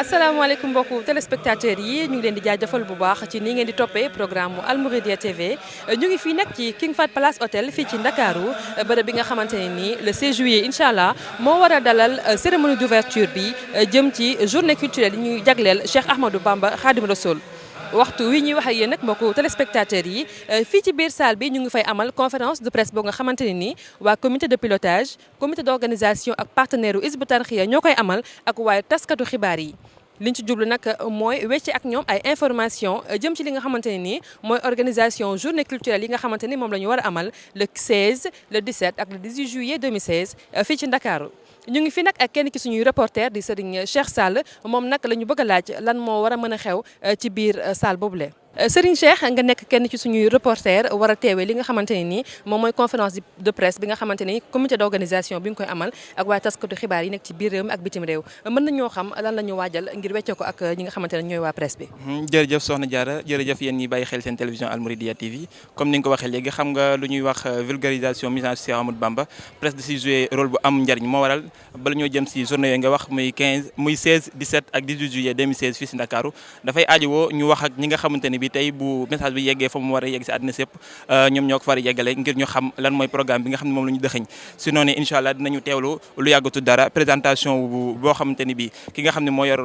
asalaamaaleykum mbokku téléspectateurs yi ñu ngi leen di jaajëfal bu baax ci ni ngeen di toppee programme mu Al Mouridiyyah TV ñu ngi fii nag ci King Fahd Palace Hotel fii ci Ndakaaru bërëb bi nga xamante ne nii le 16 juillet incha allah moo war a dalal cérémonie d'ouverture bi jëm ci journée culturelle yi ñuy jagleel Cheikh Ahmadou Bamba Khadim Rassoul waxtu wi ñuy wax ak yéen nag mbokku téléspectateurs yi fii ci biir salle bi ñu ngi fay amal conférence de presse boo nga xamante ne nii waa comité de pilotage comité d'organisation ak partenaire u Hizbut Tarqiyyah ñoo koy amal ak waaye taskatu xibaar yi liñ ci jublu nag mooy wecce ak ñoom ay information jëm ci li nga xamante ne nii mooy organisation journée culturelle yi nga xamante ni moom la ñu war a amal le 16 le 17 ak le 18 juillet 2016 fii ci Ndakaaru ñu ngi fi nag ak kenn ki suñuy reporter di Serigne Cheikh Sall moom nag la ñu bëgg a laaj lan moo war a mën a xew ci biir salle boobule. Serigne Cheikh nga nekk kenn ci suñuy reporter war a teewee li nga xamante ne nii moom mooy conférence de presse bi nga xamante ni comité d'organisation bi nga koy amal ak waaye taskatu xibaar yi nekk ci biir réew mi ak bitim réew mën nañoo xam lan la ñu waajal ngir wecce ko ak ñi nga xamante ne ñooy waa presse bi. jërëjëf soxna Diarra jërëjëf yéen ñi bàyyi xel seen télévision Al Mouridiyyah TV comme ni nga ko waxee léegi xam nga lu ñuy wax vulgarisation message Cheikh Ahmadou Bamba presse di si jouer rôle bu am njariñ moo waral bala ñoo jëm si journée yooyu nga wax muy 16 17 ak 18 juillet 2016 fii si Ndakaaru dafay aajowoo ñu wax ak ñi nga xamante ne bi tey bu message bi yeggee fa mu war a yegg si àddina sépp ñoom ñoo ko far yeggale ngir ñu xam lan mooy programme bi nga xam ne moom la ñu dëxëñ si noonu incha allah dinañu teewlu lu yàggatu dara présentation boo xamante ni bi ki nga xam ne moo yor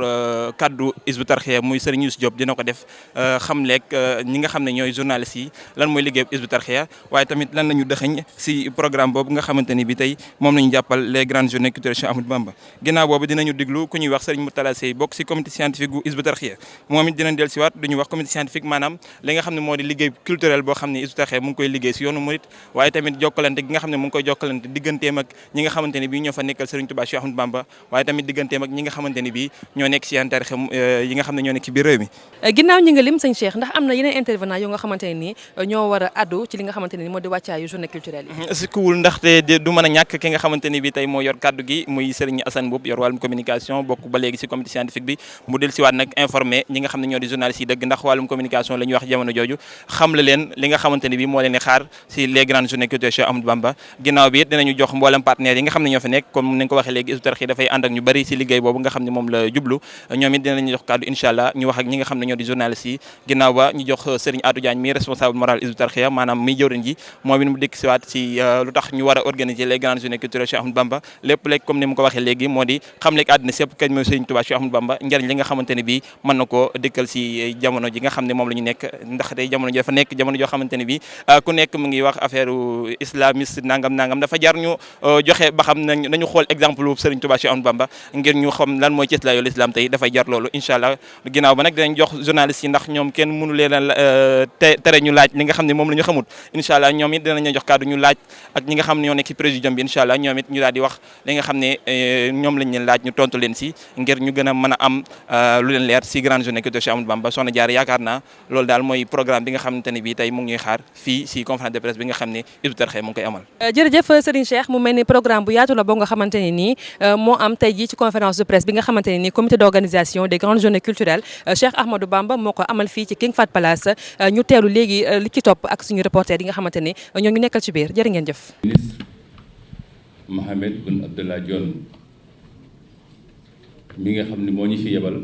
kaddu Hizbut Tarqiyyah muy Serigne Youssou Diop dina ko def xam leeg ñi nga xam ne ñooy journalistes yi lan mooy liggéey Hizbut Tarqiyyah waaye tamit lan la ñu dëxëñ si programme boobu nga xamante ni bi tey moom la ñu jàppal les grandes journées culturelles Cheikh Ahmadou Bamba ginnaaw boobu dinañu diglu ku ñuy wax Serigne Mourtala Sey bokk si comité scientifique gu Hizbut Tarqiyyah moom it dinañ del si waat duñu wax comité scientifique maanaam li nga xam ne moo di liggéey culturel boo xam ne Hizbut Tarqiyyah mu ngi koy liggéey si yoonu murit waaye tamit jokkalante gi nga xam ne mu ngi koy jokkalante digganteem ak ñi nga xamante ne bii ñoo fa nekkal Serigne Touba Cheikh Ahmadou Bamba waaye tamit digganteem ak ñi nga xamante ne bii ñoo nekk si Tarqiyyah yi nga xam ne ñoo nekk ci biir réew mi. ginnaaw ñi nga lim sëñ Cheikh ndax am na yeneen intervenant yu nga xamante ne nii ñoo war a addu ci li nga xamante ne nii moo di wàccaayu journée culturelle yi. si kuwul ndaxte du mën a ñàkk ki nga xamante ne bii tey moo yor kaddu gi muy Serigne Assane Mboup yor wàllum communication bokk ba léegi si comité scientifique bi mu del si waat nag informé ñi nga xam ne ñoo di journalistes yi dëgg ndax wàllum communication la ñuy wax jamono jooju xam la leen li nga xamante ne bii moo leen di xaar si les grandes journées culturelles Cheikh Ahmadou Bamba ginnaaw bi it dinañu jox mboolem partenaires yi nga xam ne ñoo fa nekk comme nañ ko waxee léegi Hizbut Tarqiyyah dafay ànd ak ñu bari si liggéey boobu nga xam ne moom la jublu ñoom it dinañu jox kàddu incha allah ñu wax ak ñi nga xam ne ñoo di journalistes yi ginnaaw ba ñu jox Serigne Atou Diagne mi responsable moral Hizbut Tarqiyyah maanaam mi jëwriñ ji moom it mu dikk si waat si lu tax ñu war a organiser les grandes journées culturelles Cheikh Ahmadou Bamba lépp léegi comme ni mu ko waxee léegi moo di xam léegi àddina sépp kañ mooy Serigne Touba Cheikh Ahmadou Bamba njëriñ li nga xamante ne bii mën na koo dikkal si jamono ji nga xam ne moom la ñu nekk ndax tey jamono ji dafa nekk jamono joo xamante ne bii ku nekk mu ngi wax affaire islamiste nangam dafa jar ñu joxe ba xam nañu xool exemple Serigne Touba Cheikh Ahmadou Bamba ngir ñu xam lan mooy cëslaayu l'islam tey dafay jar loolu incha allah ginnaaw ba nag dinañ jox journalistes yi ndax ñoom kenn mënu leen a tere ñu laaj li nga xam ne moom la ñu xamul incha allah ñoom it dinañ jox kàddu ñu laaj ak ñi nga xam ne ñoo nekk ci présidium bi incha allah ñoom it ñu daal di wax li nga xam ne ñoom lañ leen laaj ñu tontu leen si ngir ñu gën a mën a am lu leen leer si grande journée culturelle Cheikh Ahmadou Bamba soxna Diarra yaakaar naa loolu daal mooy programme bi nga xamante ne bii tey mu ngi ñuy xaar fii si conférence de presse bi nga xam ne Hizbut Tarqiyyah mu ngi koy amal. jërëjëf Serigne Cheikh mu mel ni programme bu yaatu la boo nga xamante ne nii moo am tey jii ci conférence de presse bi nga xamante ne nii comité d'organisation des grandes journées culturelles Cheikh Ahmadou Bamba moo ko amal fii ci King Fahd Palace ñu teelu léegi li ci topp ak suñu reporter yi nga xamante ne ñoo ngi nekkal ci biir jërë ngeen jëf. ministre Mohamed Boun Abdallah Dionne mi nga xam ne moo ñu fi yebal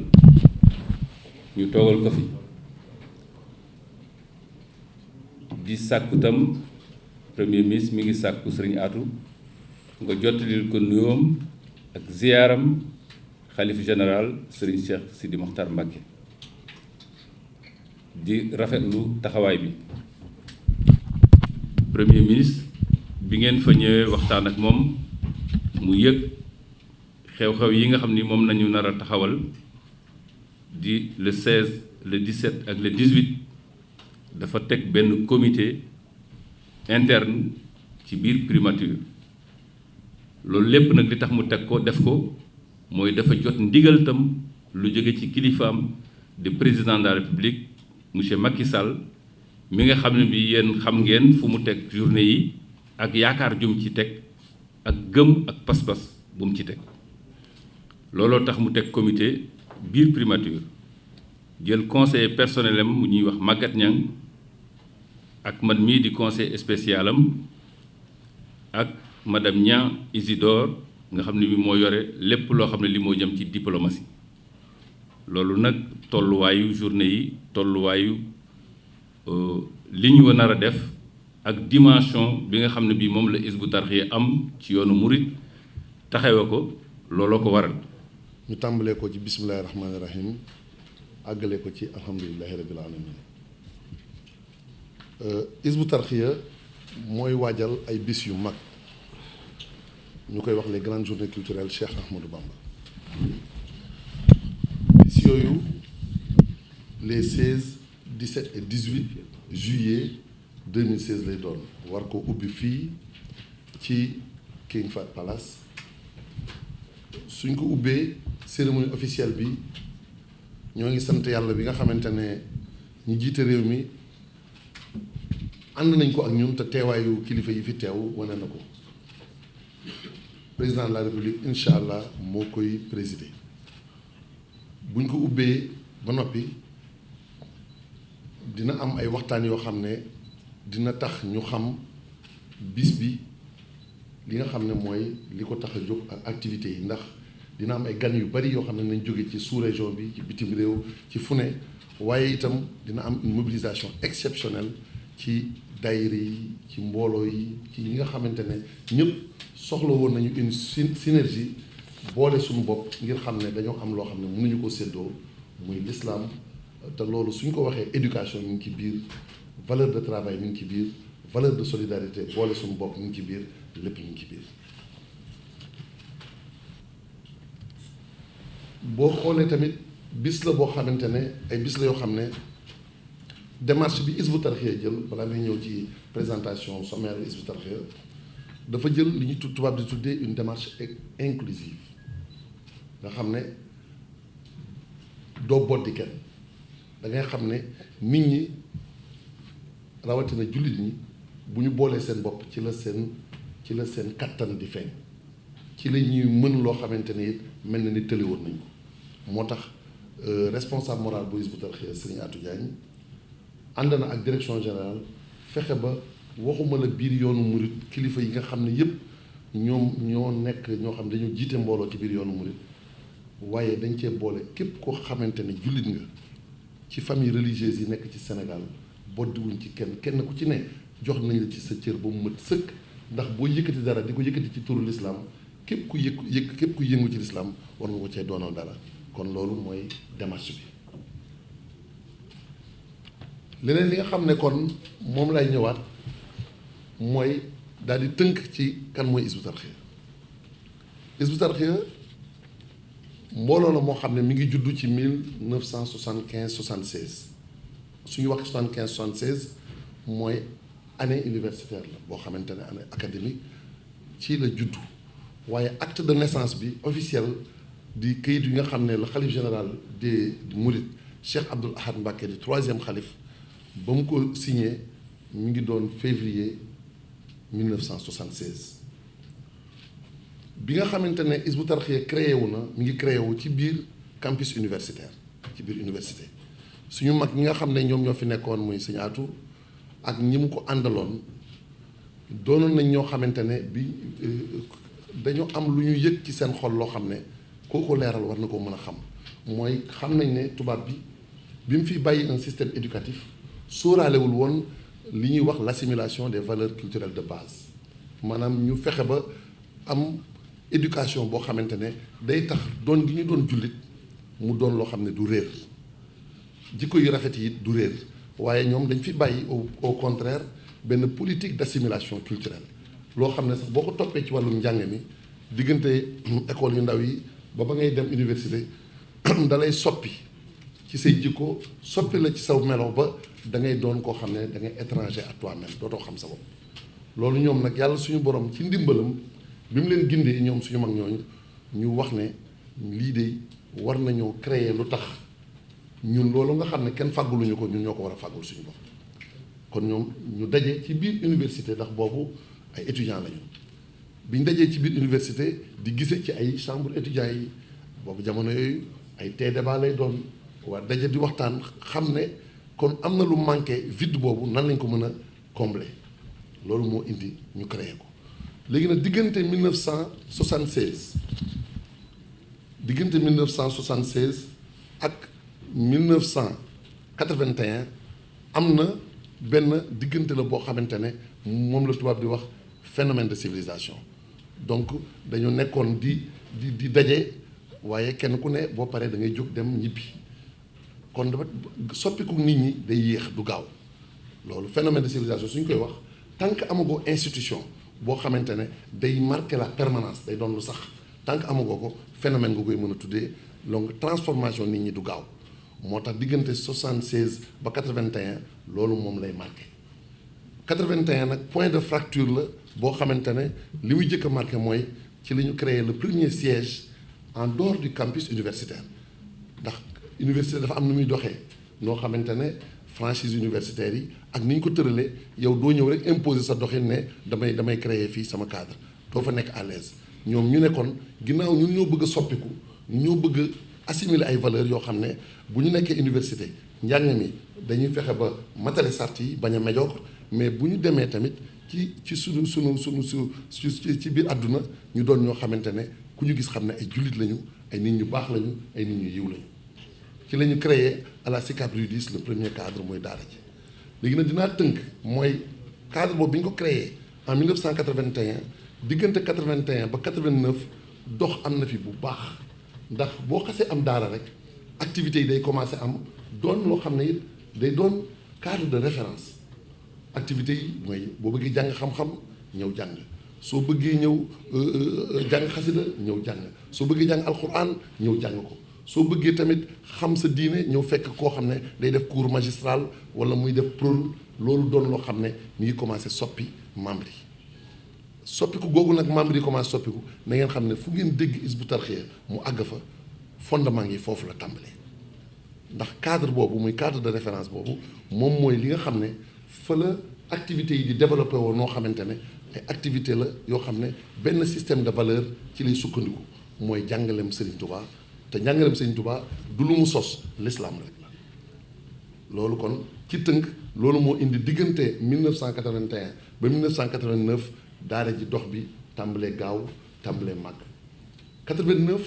ñu toogal ko fi di sàkku tam premier ministre mi ngi sàkku Serigne Atou nga jottalil ko nuyoom ak ziyaaram xalif général Serigne Cheikh Sidi Mokhtar Mbacké di rafetlu taxawaay bi premier ministre bi ngeen fa ñëwee waxtaan ak moom mu yëg xew-xew yi nga xam ni moom nañu nar a taxawal di le 16 le 17 ak le 18 dafa teg benn comité interne ci biir primature loolu lépp nag li tax mu teg ko def ko mooy dafa jot ndigal tam lu jóge ci kilifaam de président de la république monsieur Macky Sall mi nga xam ne bi yéen xam ngeen fu mu teg journée yi ak yaakaar jum ci teg ak gëm ak pas-pas bu mu ci teg looloo tax mu teg comité biir primature jël conseiller personnel am mu ñuy wax Maguette Niang ak man mii di conseil spécial am ak madame Niang Isidore nga xam ne bi moo yore lépp loo xam ne li moo jëm ci diplomatie loolu nag tolluwaayu journée yi tolluwaayu li ñu nar a def ak dimension bi nga xam ne bii moom la Hizbut Tarqiyyah am ci yoonu murit taxawe ko looloo ko waral. ñu tàmbalee ko ci bismillahi rahmaani rahim àggale ko ci alhamdulilahi rabil alamin. Hizbut Tarqiyyah mooy waajal ay bis yu mag ñu koy wax les grandes journées culturelles Cheikh Ahmadou Bamba. bis yooyu les 16 17 et 18 juillet 2016 lay doon war ko ubbi fii ci King Fahd Palace. suñ ko ubbee cérémonie officielle bi ñoo ngi sant yàlla bi nga xamante ne ñi jiite réew mi ànd nañ ko ak ñun te teewaayu kilifa yi fi teew wane na ko président de la république incha allah moo koy présider buñ ko ubbee ba noppi dina am ay waxtaan yoo xam ne dina tax ñu xam bis bi li nga xam ne mooy li ko tax a jóg ak activités yi ndax dina am ay gan yu bari yoo xam ne nañ jóge ci sous-région bi ci bitim réew ci fu ne waaye itam dina am une mobilisation exceptionnelle ci daayira yi ci mbooloo yi ci ñi nga xamante ne ñëpp soxla woon nañu une synergie boole suñu bopp ngir xam ne dañoo am loo xam ne mënuñu ko séddoo muy l'islam te loolu suñ ko waxee éducation mi ngi ci biir valeur de travail mi ngi ci biir valeur de solidarité boole suñu bopp mi ngi ci biir lépp mi ngi ci biir. boo xoolee tamit bis la boo xamante ne ay bis la yoo xam ne démarche bi Hizbut Tarqiyyah jël balaa may ñëw ci présentation sommaire bi Hizbut Tarqiyyah dafa jël li ñu tubaab di tuddee une démarche inclusive nga xam ne doo boddi kenn da ngay xam ne nit ñi rawatina jullit ñi bu ñu boolee seen bopp ci la seen kattan di feeñ ci la ñuy mën loo xamante ne it mel na ni tëliwoon nañ ko moo tax responsable moral bu Hizbut Tarqiyyah Serigne Atou Diagne ànd na ak direction générale fexe ba waxuma la biir yoonu murit kilifa yi nga xam ne yëpp ñoom ñoo nekk ñoo xam ne dañoo jiite mbooloo ci biir yoonu murit waaye dañ cee boole képp koo xamante ne jullit nga ci famille religieuse yi nekk ci Sénégal boddiwuñ ci kenn ku ci ne jox nañ la ci sa cër ba mu mët sëkk ndax boo yëkkati dara di ko yëkkati ci turu l'islam képp ku képp ku yëngu ci l'islam war nga ko cee doonal dara kon loolu mooy démarche bi. leneen li nga xam ne kon moom lay ñëwaat mooy daal di tënk ci kan mooy Hizbut Tarqiyyah. Hizbut Tarqiyyah mbooloo la moo xam ne mi ngi juddu ci 1975-76 suñu wax 75-76 mooy année universitaire la boo xamante ne année académique ci la juddu waaye acte de naissance bi officiel di këyit yi nga xam ne le xalif général des Mourides Cheikh Abdoul Ahad Mbacké di 3e xalif ba mu ko signé mi ngi doon février 1976 bi nga xamante ne Hizbut Tarqiyyah créé wu na mi ngi créé wu ci biir campus universitaire ci biir université suñu mag ñi nga xam ne ñoom ñoo fi nekkoon muy Sëñ Atou ak ñi mu ko àndaloon doonoon nañ ñoo xamante ne bi dañoo am lu ñu yëg ci seen xol loo xam ne kooku leeral war na ko mën a xam mooy xam nañ ne tubaab bi mu fi bàyyi un système éducatif sóoraalewul woon li ñuy wax l'assimilation des valeurs culturelles de base maanaam ñu fexe ba am éducation boo xamante ne day tax doon gi ñu doon jullit mu doon loo xam ne du réer jikko yu rafet yi du réer waaye ñoom dañ fi bàyyi au contraire benn politique d'assimilation culturelle loo xam ne sax boo ko toppee ci wàllum njàng mi diggante école yu ndaw yi ba ngay dem université da lay soppi ci say jikko soppi la ci saw melo ba da ngay doon koo xam ne da ngay étranger à toi-même dootoo xam sa bopp loolu ñoom nag yàlla suñu borom ci ndimbalam bi mu leen gindee ñoom suñu mag ñooñu ñu wax ne lii de war nañoo créer lu tax ñun loolu nga xam ne kenn fàgguluñu ko ñun ñoo ko war a fàggul suñu bopp kon ñoom ñu daje ci biir université ndax boobu ay étudiants lañu biñ dajee ci biir université di gisee ci ay chambre étudiants yi boobu jamono yooyu ay tee débat lay doon waa daje di waxtaan xam ne kon am na lu manqué vide boobu nan lañ ko mën a combler loolu moo indi ñu créé ko léegi nag diggante 1976 ak 1981 am na benn diggante la boo xamante ne moom la tubaab di wax phénomène de civilisation donc dañu nekkoon di daje waaye kenn ku ne boo paree da ngay jóg dem ñibbi kon dafa soppiku nit ñi day yéex du gaaw loolu phénomène de civilisation suñ koy wax tant que amagoo institution boo xamante ne day marquer la permanence day doon lu sax tant que amagoo ko phénomène nga koy mën a tuddee donc transformation nit ñi du gaaw moo tax diggante 76 ba 81 loolu moom lay marqué 81 nag point de fracture la boo xamante ne li muy jëkk a marqué mooy ci la ñu créé le premier siège en dehors du campus universitaire ndax université dafa am nu muy doxee noo xamante ne franchise universitaire yi ak ni ñu ko tëralee yow doo ñëw rek imposer sa doxin ne damay créer fii sama cadre doo fa nekk à l'aise ñoom ñu ne kon ginnaaw ñun ñoo bëgg a soppiku ñoo bëgg a assimiler ay valeurs yoo xam ne bu ñu nekkee université njàng mi dañuy fexe ba matale sart yi bañ a médiocre mais bu ñu demee tamit ci sunu ci biir àdduna ñu doon ñoo xamante ne ku ñu gis xam ne ay jullit lañu ay nit ñu baax lañu ay nit ñu yiw lañu ci la ñu créé à la SICAP Rue 10 le premier cadre mooy daara ji léegi nag dinaa tënk mooy cadre boobu bi ñu ko créé en 1981 diggante 81 ba 89 dox am na fi bu baax ndax boo xasee am daara rek activités yi day commencé am doon loo xam ne it day doon cadre de référence activités yi mooy boo bëggee jàng xam-xam ñëw jàng soo bëggee ñëw jàng xasida ñëw jàng soo bëggee jàng alxuraan ñëw jàng ko soo bëggee tamit xam sa diine ñëw fekk koo xam ne day def cours magistral wala muy def prôle loolu doon loo xam ne mi ngi commencé soppi membre yi soppiku googu nag membre yi commencé soppiku na ngeen xam ne fu ngeen dégg Hizbut Tarqiyyah mu àgg fa fondement yi foofu la tàmbalee ndax cadre boobu muy cadre de référence boobu moom mooy li nga xam ne fa la activités yi di développé woon noo xamante ne ay activité la yoo xam ne benn système de valeur ci lay sukkandiku mooy jàngaleem Serigne Touba te jàngaleem Serigne Touba du lu mu sos l'islam rek la loolu kon ci tënk loolu moo indi diggante 1981 ba 1989 daara ji dox bi tàmbalee gaaw tàmbalee màgg 89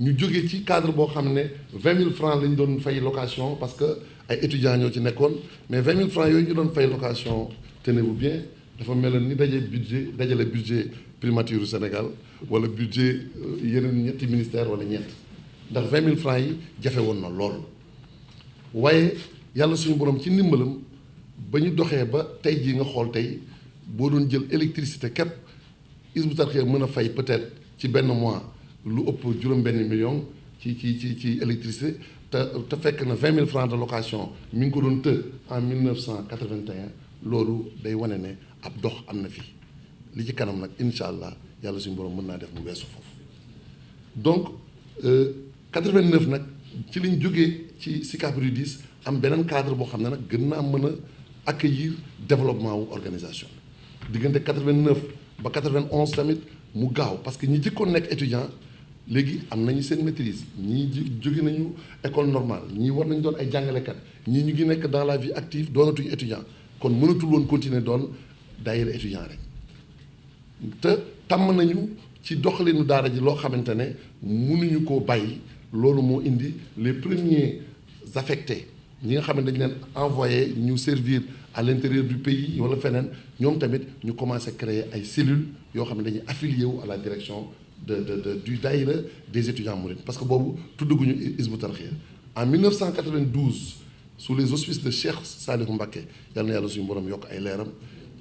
ñu jógee ci cadre boo xam ne 20 000 francs lañ doon fay location parce que ay étudiants ñoo ci nekkoon mais 20 000 francs yooyu ñu doon fay location tenez-vous bien dafa mel ni dajale budget primature du Sénégal wala budget yeneen ñetti ministère wala ñeent ndax 20 000 francs yi jafe woon na lool waaye yàlla suñu borom ci ndimbalam ba ñu doxee ba tey jii nga xool tey boo doon jël électricité képp Hizbut Tarqiyyah mën a fay peut-être ci benn mois lu ëpp juróom-benn million ci électricité te fekk na 20 000 francs de location mi ngi ko doon të en 1981 loolu day wane ne ab dox am na fi li ci kanam nag incha allah yàlla suñu borom mën naa def mu weesu foofu donc 89 nag ci liñ jógee ci SICAP Rue 10 am beneen cadre boo xam ne nag gën naa mën a accueillir développement wu organisation diggante 89 ba 91 tamit mu gaaw parce que ñi jëkkoon nekk étudiant léegi am nañu seen maîtrise ñii jóge nañu école normale ñii war nañu doon ay jàngalekat ñii ñu ngi nekk dans la vie active doonatuñu étudiant kon mënatul woon continuer doon daayira étudiant rek te tàmm nañu ci doxalinu daara ji loo xamante ne mënuñu koo bàyyi loolu moo indi les premiers affectés ñi nga xam ne dañu leen envoyé ñu servir à l'intérieur du pays wala feneen ñoom tamit ñu commencé créer ay cellules yoo xam ne dañuy affilié wu à la direction du daïra des étudiants mourides parce que boobu tuddaguñu Hizbut Tarqiyyah en 1992 sous les auspices de Cheikh Saliou Mbacké yal na yàlla suñu borom yokk ay leeram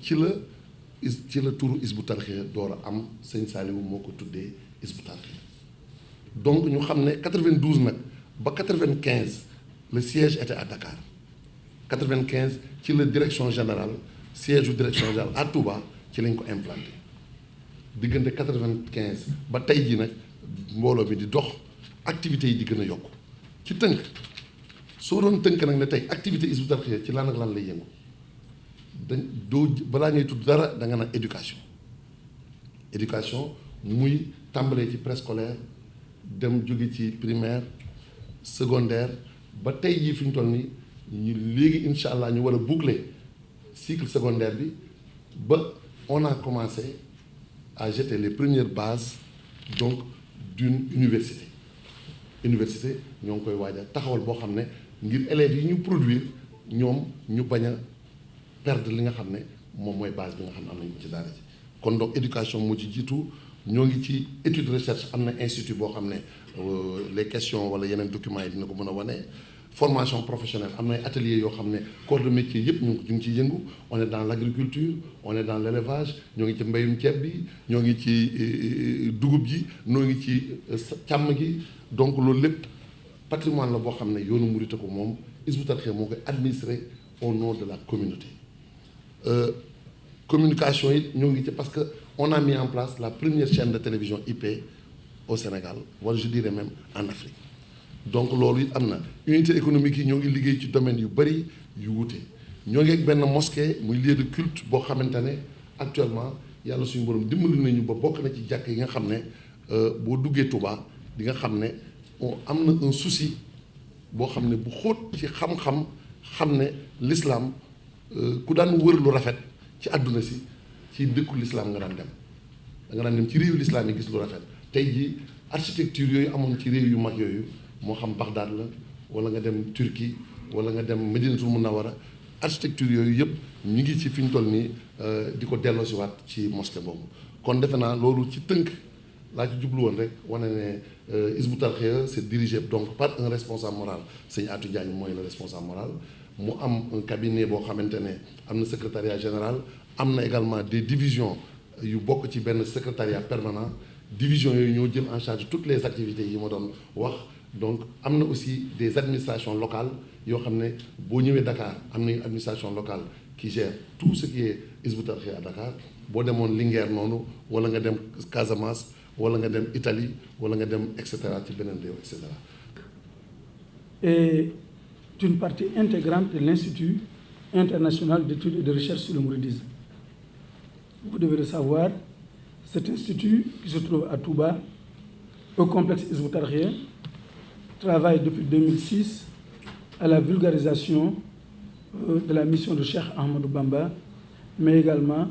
ci la turu Hizbut Tarqiyyah door a am sëñ Saliou moo ko tuddee Hizbut Tarqiyyah donc ñu xam ne 92 nag ba 95 le siège était à Dakar 95 ci la direction générale siège du direction générale à Touba ci lañ ko implanté diggante 95 ba tey jii nag mbooloo mi di dox activités yi di gën a yokku ci tënk soo doon tënk nag ne tey activité Hizbut Tarqiyyah ci lan ak lan lay yëngu doo balaa ngay tudd dara da nga naan éducation muy tàmbalee ci préscolaire dem jóge ci primaire secondaire ba tey jii fi ñu toll nii ñu léegi incha allah ñu war a boucler cycle secondaire bi ba on a commencé à jeter les premières bases donc d'une université université ñoo ngi koy waaj a taxawal boo xam ne ngir élèves yi ñu produire ñoom ñu bañ a perdre li nga xam ne moom mooy base bi nga xam ne am nañu ci daara ji kon donc éducation moo ci jiitu ñoo ngi ci étude recherche am na institut boo xam ne les questions wala yeneen documents yi dina ko mën a wane formation professionnelle am na ay ateliers yoo xam ne corps de métier yëpp ñu ngi ciy yëngu on est dans l'agriculture on est dans l'élevage ñoo ngi ci mbéyum ceeb bi ñoo ngi ci dugub ji ñoo ngi ci càmm gi donc loolu lépp patrimoine la boo xam ne yoonu Mouride ko moom Hizbut Tarqiyyah moo koy administrer au nom de la communauté communication yi ñoo ngi ci parce que on a mis en place la première chaîne de télévision IP au Sénégal wala je dirais même en Afrique donc loolu it am na unité économique yi ñoo ngi liggéey ci domaine yu bëri yu wuute ñoo ngi ak benn mosquée muy lieu de culte boo xamante ne actuellement yàlla suñu borom dimbali nañu ba bokk na ci jàkk yi nga xam ne boo duggee Touba di nga xam ne am na un souci boo xam ne bu xóot ci xam-xam xam ne l'islam ku daan wër lu rafet ci àdduna si ci dëkku l'islam nga daan dem da nga daan dem ci réewu l'islam yi gis lu rafet tey jii architecture yooyu amoon ci réew yu mag yooyu moo xam Bagdad la wala nga dem Turquie wala nga dem Medinatul Munawwara architecture yooyu yëpp ñu ngi ci fi ñu toll nii di ko delloosiwaat ci mosquée boobu kon defe naa loolu ci tënk laa ci jublu woon rek wane ne Hizbut Tarqiyyah c'est dirigé donc par un responsable moral sëñ Atou Diagne mooy le responsable moral mu am un cabinet boo xamante ne am na secrétariat général am na également des divisions yu bokk ci benn secrétariat permanent divisions yooyu ñoo jël en charge toutes les activités yi ma doon wax donc am na aussi des administrations locales yoo xam ne boo ñëwee Dakar am na une administration locale qui gère tout ce qui est Hizbut Tarqiyyah à Dakar boo demoon Linguère noonu wala nga dem Casamance wala nga dem Italie wala nga dem et cetera ci beneen réew et cetera. est une partie intégrante de l'Institut international d'études et de recherche sur le mouridisme. Vous devez le savoir, cet institut qui se trouve à Touba, au complexe Hizbut Tarqiyyah, travaille depuis 2006 à la vulgarisation de la mission de Cheikh Ahmadou Bamba, mais également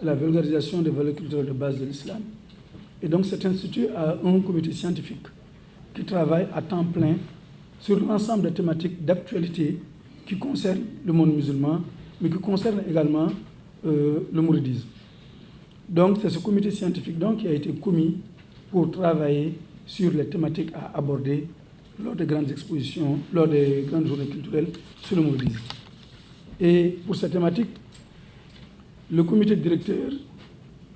à la vulgarisation des valeurs culturelles de base de l'islam. Et donc cet institut a un comité scientifique qui travaille à temps plein sur l'ensemble des thématiques d'actualité qui concernent le monde musulman, mais qui concernent également le mouridisme. Donc c'est ce comité scientifique donc, qui a été commis pour travailler sur les thématiques à aborder lors des grandes expositions, lors des grandes journées culturelles sur le mouridisme. Et pour cette thématique, le comité directeur,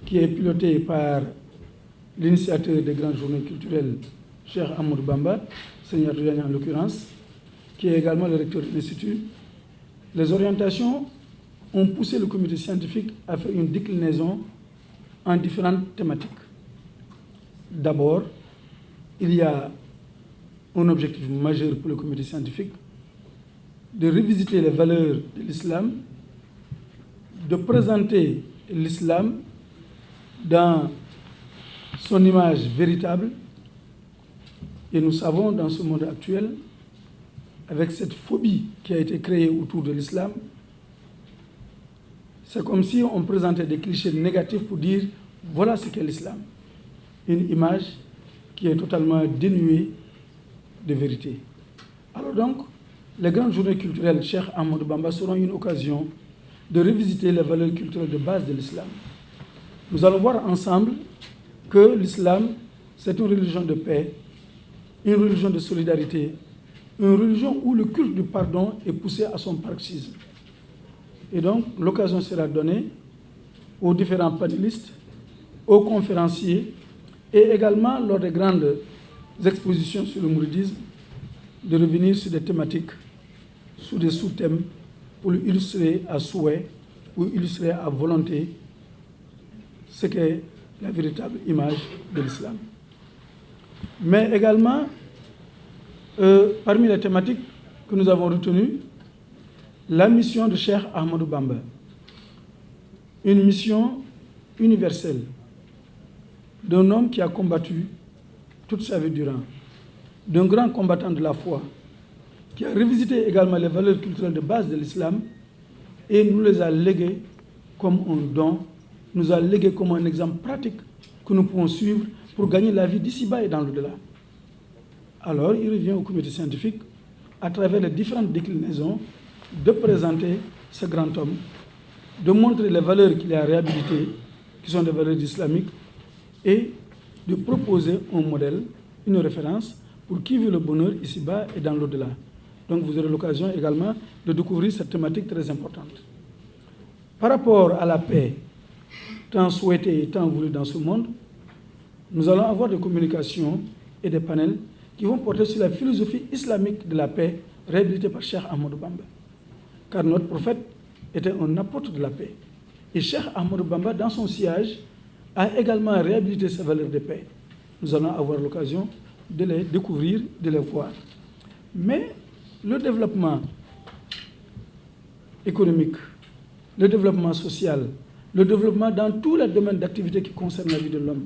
qui est piloté par l'initiateur des grandes journées culturelles, Cheikh Ahmadou Bamba, Seigneur Diagne en l'occurrence, qui est également le recteur de l'Institut, les orientations ont poussé le comité scientifique à faire une déclinaison en différentes thématiques. D'abord, il y a un objectif majeur pour le comité scientifique de revisiter les valeurs de l'islam, de présenter l'islam dans son image véritable. Et nous savons dans ce monde actuel, avec cette phobie qui a été créée autour de l'islam, c'est comme si on présentait des clichés négatifs pour dire voilà ce qu'est l'islam. Une image qui est totalement dénuée de vérité. Alors donc, les grandes journées culturelles Cheikh Ahmadou Bamba seront une occasion de revisiter les valeurs culturelles de base de l'islam. Nous allons voir ensemble que l'islam, c'est une religion de paix, une religion de solidarité, une religion où le culte du pardon est poussé à son paroxysme. Et donc, l'occasion sera donnée aux différents panélistes, aux conférenciers, et également lors des grandes expositions sur le mouridisme, de revenir sur des thématiques, sous des sous-thèmes, pour illustrer à souhait, ou illustrer à volonté ce qu'est la véritable image de l'islam. Mais également, parmi les thématiques que nous avons retenues, la mission de Cheikh Ahmadou Bamba, une mission universelle d'un homme qui a combattu toute sa vie durant, d'un grand combattant de la foi, qui a revisité également les valeurs culturelles de base de l'islam et nous les a léguées comme un don, nous a léguées comme un exemple pratique que nous pouvons suivre pour gagner la vie d'ici-bas et dans l'au-delà. Alors, il revient au comité scientifique, à travers les différentes déclinaisons, de présenter ce grand homme, de montrer les valeurs qu'il a réhabilitées, qui sont des valeurs islamiques, et de proposer un modèle, une référence, pour qui veut le bonheur ici-bas et dans l'au-delà. Donc vous aurez l'occasion également de découvrir cette thématique très importante. Par rapport à la paix, tant souhaitée et tant voulue dans ce monde, nous allons avoir des communications et des panels qui vont porter sur la philosophie islamique de la paix réhabilitée par Cheikh Ahmadou Bamba. Car notre prophète était un apôtre de la paix. Et Cheikh Ahmadou Bamba, dans son sillage, a également réhabilité ces valeurs de paix. Nous allons avoir l'occasion de les découvrir, de les voir. Mais le développement économique, le développement social, le développement dans tous les domaines d'activité qui concernent la vie de l'homme,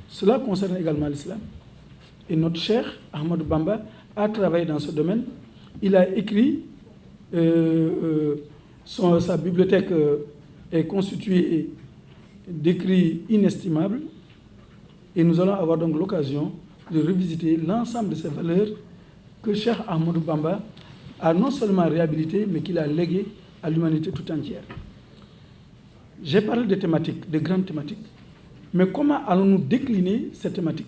cela concerne également l'islam. Et notre cheikh, Ahmadou Bamba, a travaillé dans ce domaine. Il a écrit, sa bibliothèque est constituée d'écrits inestimables. Et nous allons avoir donc l'occasion de revisiter l'ensemble de ces valeurs que Cheikh Ahmadou Bamba a non seulement réhabilité, mais qu'il a légué à l'humanité tout entière. J'ai parlé de thématiques, de grandes thématiques. Mais comment allons-nous décliner ces thématiques?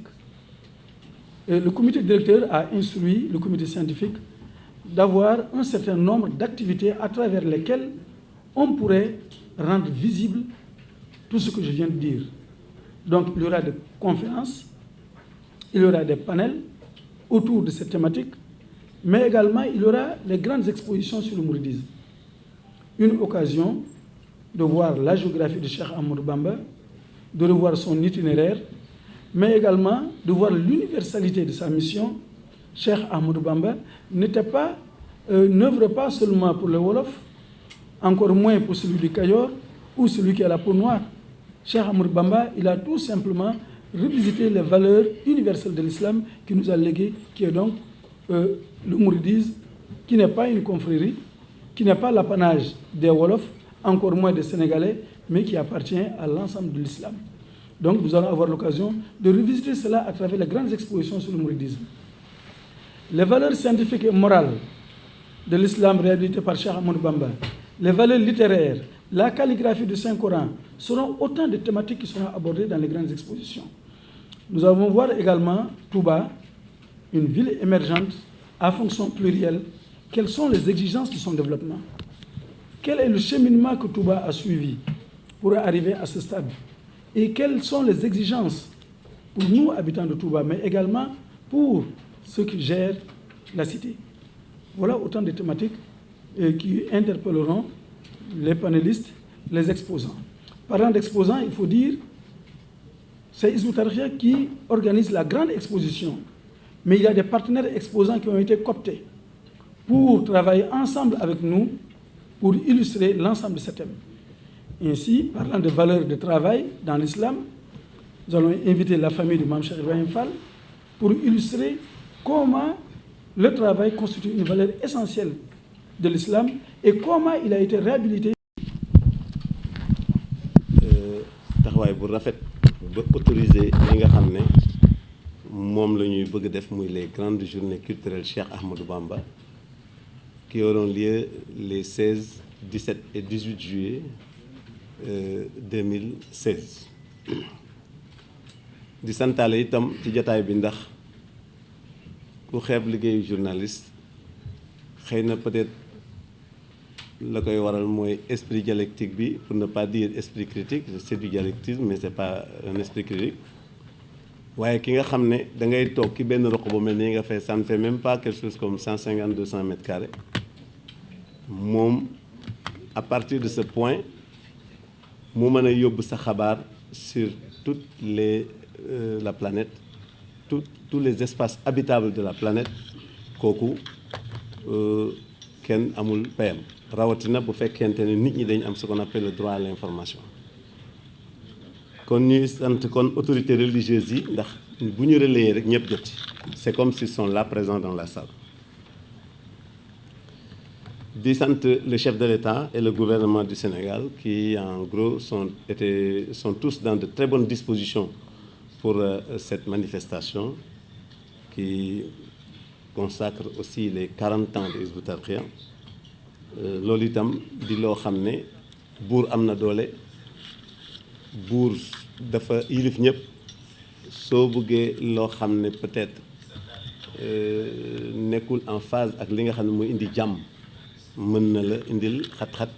Le comité directeur a instruit le comité scientifique d'avoir un certain nombre d'activités à travers lesquelles on pourrait rendre visible tout ce que je viens de dire. Donc, il y aura des conférences, il y aura des panels autour de cette thématique, mais également, il y aura les grandes expositions sur le mouridisme. Une occasion de voir la géographie de Cheikh Ahmadou Bamba, de revoir son itinéraire, mais également de voir l'universalité de sa mission. Cheikh Ahmadou Bamba n'œuvre pas seulement pour le Wolof, encore moins pour celui du Kayor ou celui qui a la peau noire. Cheikh Ahmadou Bamba, il a tout simplement revisité les valeurs universelles de l'islam qui nous a léguées, qui est donc le mouridisme, qui n'est pas une confrérie, qui n'est pas l'apanage des Wolofs, encore moins des Sénégalais, mais qui appartient à l'ensemble de l'islam. Donc nous allons avoir l'occasion de revisiter cela à travers les grandes expositions sur le mouridisme. Les valeurs scientifiques et morales de l'islam réhabilitées par Cheikh Ahmadou Bamba, les valeurs littéraires, la calligraphie du Saint-Coran seront autant de thématiques qui seront abordées dans les grandes expositions. Nous allons voir également Touba, une ville émergente à fonction plurielle. Quelles sont les exigences de son développement? Quel est le cheminement que Touba a suivi pour arriver à ce stade? Et quelles sont les exigences pour nous, habitants de Touba, mais également pour ceux qui gèrent la cité? Voilà autant de thématiques qui interpelleront les panélistes, les exposants. Parlant d'exposants, il faut dire, c'est Hizbut Tarqiyyah qui organise la grande exposition. Mais il y a des partenaires exposants qui ont été cooptés pour travailler ensemble avec nous pour illustrer l'ensemble de ces thèmes. Ainsi, parlant de valeurs de travail dans l'islam, nous allons inviter la famille de Mame Cheikh Ibrahim Fall pour illustrer comment le travail constitue une valeur essentielle de l'islam et comment il a été réhabilité. taxawaay bu rafet ba autorisé li nga xam ne moom la ñuy bëgg def muy les grandes journées culturelles Cheikh Ahmadou Bamba qui auront lieu les 16, 17 et 18 juillet 2016. di santaale itam ci jotaay bi ndax ku xeeb liggéeyu journaliste xëy na peut-être la koy waral mooy esprit dialectique bi, pour ne pas dire esprit critique. C'est du dialectisme mais c'est pas un esprit critique. waaye ki nga xam ne da ngay toog ki benn roq bu mel nii nga fay, ça ne fait même pas quelque chose comme 150-200 mètres carrés. moom à partir de ce point mu mën a yóbbu sa xabaar sur toute la planète, tous les espaces habitables de la planète. kooku kenn amul payam, rawatina bu fekkente ne nit ñi dañ am ce qu'on appelle le droit à l'information. kon ñuy sant kon autorités religieuses yi ndax bu ñu relayer rek ñëpp jot ci. C'est comme s'ils sont là présents dans la salle. di sant le chef de l'État et le gouvernement du Sénégal qui en gros sont tous dans de très bonnes dispositions pour cette manifestation qui consacre aussi les 40 ans de Hizbut Tarqiyyah loolu itam di loo xam ne buur am na doole buur dafa yilif ñëpp soo bëggee loo xam ne peut-être nekkul en phase ak li nga xam ne muy indi jàmm mën na la indil xat-xat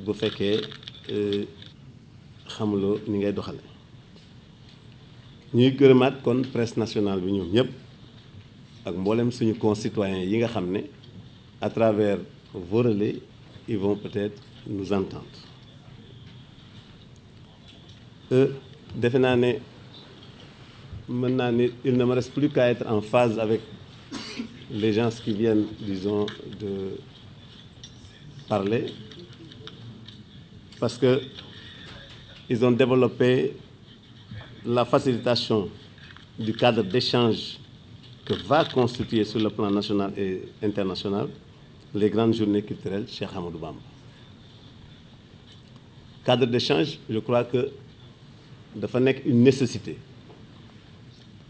bu fekkee xamuloo ni ngay doxale ñuy gërëmaat kon presse nationale bi ñoom ñëpp ak mboolem suñu concitoyens yi nga xam ne à travers vos relais ils vont peut-être nous entendre defe naa ne mën naa ne il ne me reste plus qu'à être en phase avec les gens qui viennent disons de parler parce que ils ont développé la facilitation du cadre d'échange que va constituer sur le plan national et international les grandes journées culturelles Cheikh Ahmadou Bamba. Cadre d'échange, je crois que dafa nekk une nécessité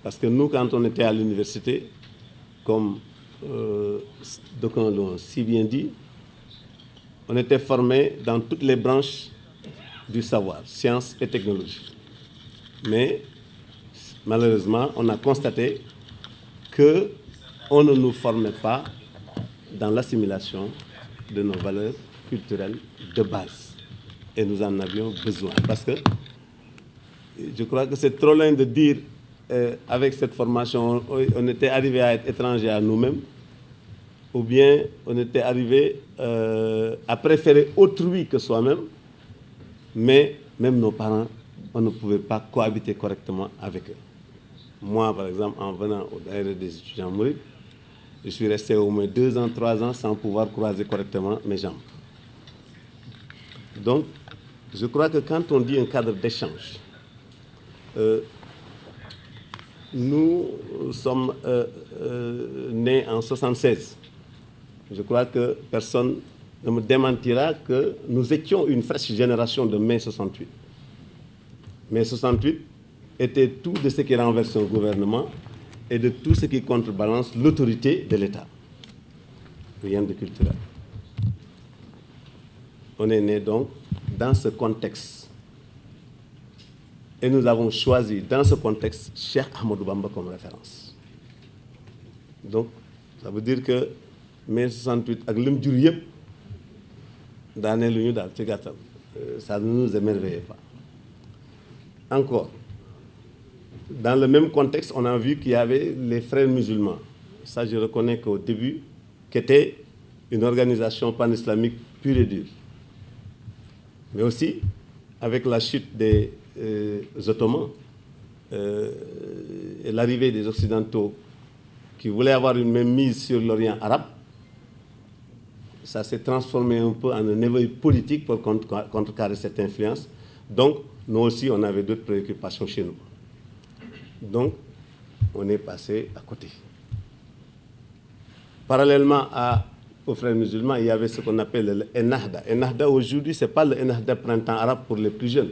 parce que nous quand on était à l'université comme d'aucuns l'ont si bien dit, on était formés dans toutes les branches du savoir, sciences et technologies. Mais malheureusement, on a constaté qu'on ne nous formait pas dans l'assimilation de nos valeurs culturelles de base. Et nous en avions besoin. Parce que je crois que c'est trop loin de dire, avec cette formation, on était arrivé à être étranger à nous-mêmes, ou bien on était arrivé à préférer autrui que soi-même, mais même nos parents, on ne pouvait pas cohabiter correctement avec eux. Moi, par exemple, en venant au daïra des étudiants mourides, je suis resté au moins 2 ans, 3 ans sans pouvoir croiser correctement mes jambes. Donc, je crois que quand on dit un cadre d'échange, nous sommes nés en 1976. Je crois que personne ne me démentira que nous étions une fraîche génération de mai 68. Mai 68 était tout de ce qui renverse un gouvernement et de tout ce qui contrebalance l'autorité de l'État. Rien de culturel. On est né donc dans ce contexte. Et nous avons choisi dans ce contexte Cheikh Ahmadou Bamba comme référence. Donc, ça veut dire que mai 68 ak lim jur yëpp daanee lu ñu daal ci gàttal ça ne nous émerveillait pas. Encore, dans le même contexte, on a vu qu'il y avait les frères musulmans. Ça, je reconnais qu'au début, qu'était une organisation pan-islamique pure et dure. Mais aussi, avec la chute des Ottomans et l'arrivée des Occidentaux qui voulaient avoir une même mise sur l'Orient arabe, ça s'est transformé un peu en un éveil politique pour contrecarrer cette influence. Donc, nous aussi, on avait d'autres préoccupations chez nous. Donc, on est passé à côté. Parallèlement aux frères musulmans, il y avait ce qu'on appelle le Ennahda. Ennahda, aujourd'hui, ce n'est pas le Ennahda printemps arabe pour les plus jeunes.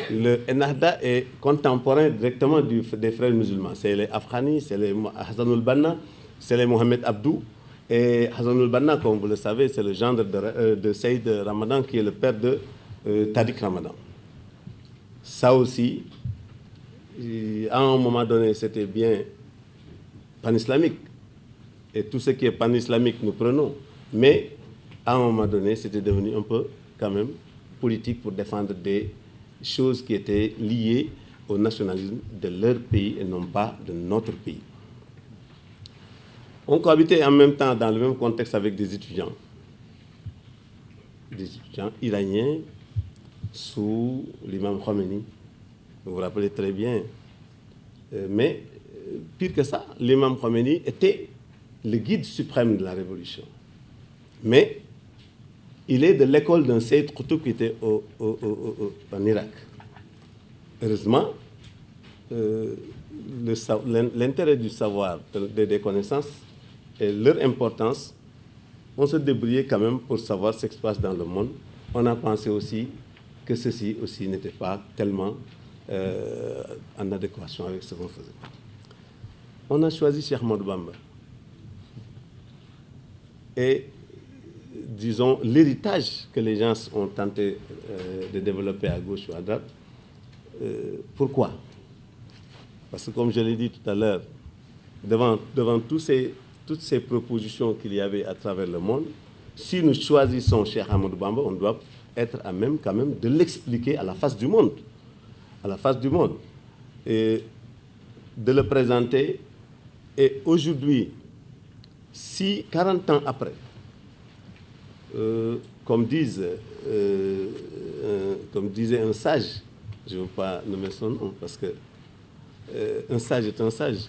Le Ennahda est contemporain directement des frères musulmans. C'est les Afghani, c'est les Hassanul Banna, c'est les Mohamed Abdou. Et Hassanul Banna, comme vous le savez, c'est le gendre de Saïd Ramadan, qui est le père de Tariq Ramadan. Ça aussi, à un moment donné, c'était bien pan-islamique. Et tout ce qui est pan-islamique, nous prenons. Mais, à un moment donné, c'était devenu un peu, quand même, politique pour défendre des choses qui étaient liées au nationalisme de leur pays et non pas de notre pays. On cohabitait en même temps, dans le même contexte, avec des étudiants iraniens, sous l'imam Khomeini. Vous vous rappelez très bien. Mais, pire que ça, l'imam Khomeini était le guide suprême de la révolution. Mais, il est de l'école d'un Sayyid Qutb qui était en Irak. Heureusement, l'intérêt du savoir, des connaissances et leur importance, on se débrouillait quand même pour savoir ce qui se passe dans le monde. On a pensé aussi que ceci aussi n'était pas tellement en adéquation avec ce qu'on faisait. on a choisi Cheikh Ahmadou Bamba. Et, disons, l'héritage que les gens ont tenté de développer à gauche ou à droite. Pourquoi? Parce que, comme je l'ai dit tout à l'heure, devant toutes ces propositions qu'il y avait à travers le monde, si nous choisissons Cheikh Ahmadou Bamba, on doit être à même quand même de l'expliquer à la face du monde. À la face du monde. Et de le présenter. Et aujourd'hui, si 40 ans après, comme disait un sage, je ne veux pas nommer son nom parce que un sage est un sage,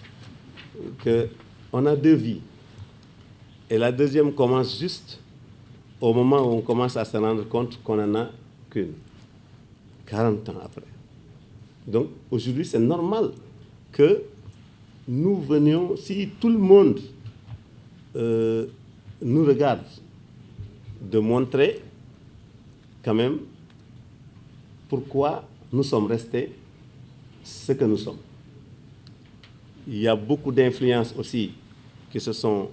qu'on a 2 vies. Et la deuxième commence juste au moment où on commence à se rendre compte qu'on n'en a qu'une. 40 ans après. Donc aujourd'hui, c'est normal que nous venions, si tout le monde nous regarde, de montrer quand même pourquoi nous sommes restés ce que nous sommes. Il y a beaucoup d'influences aussi qui se sont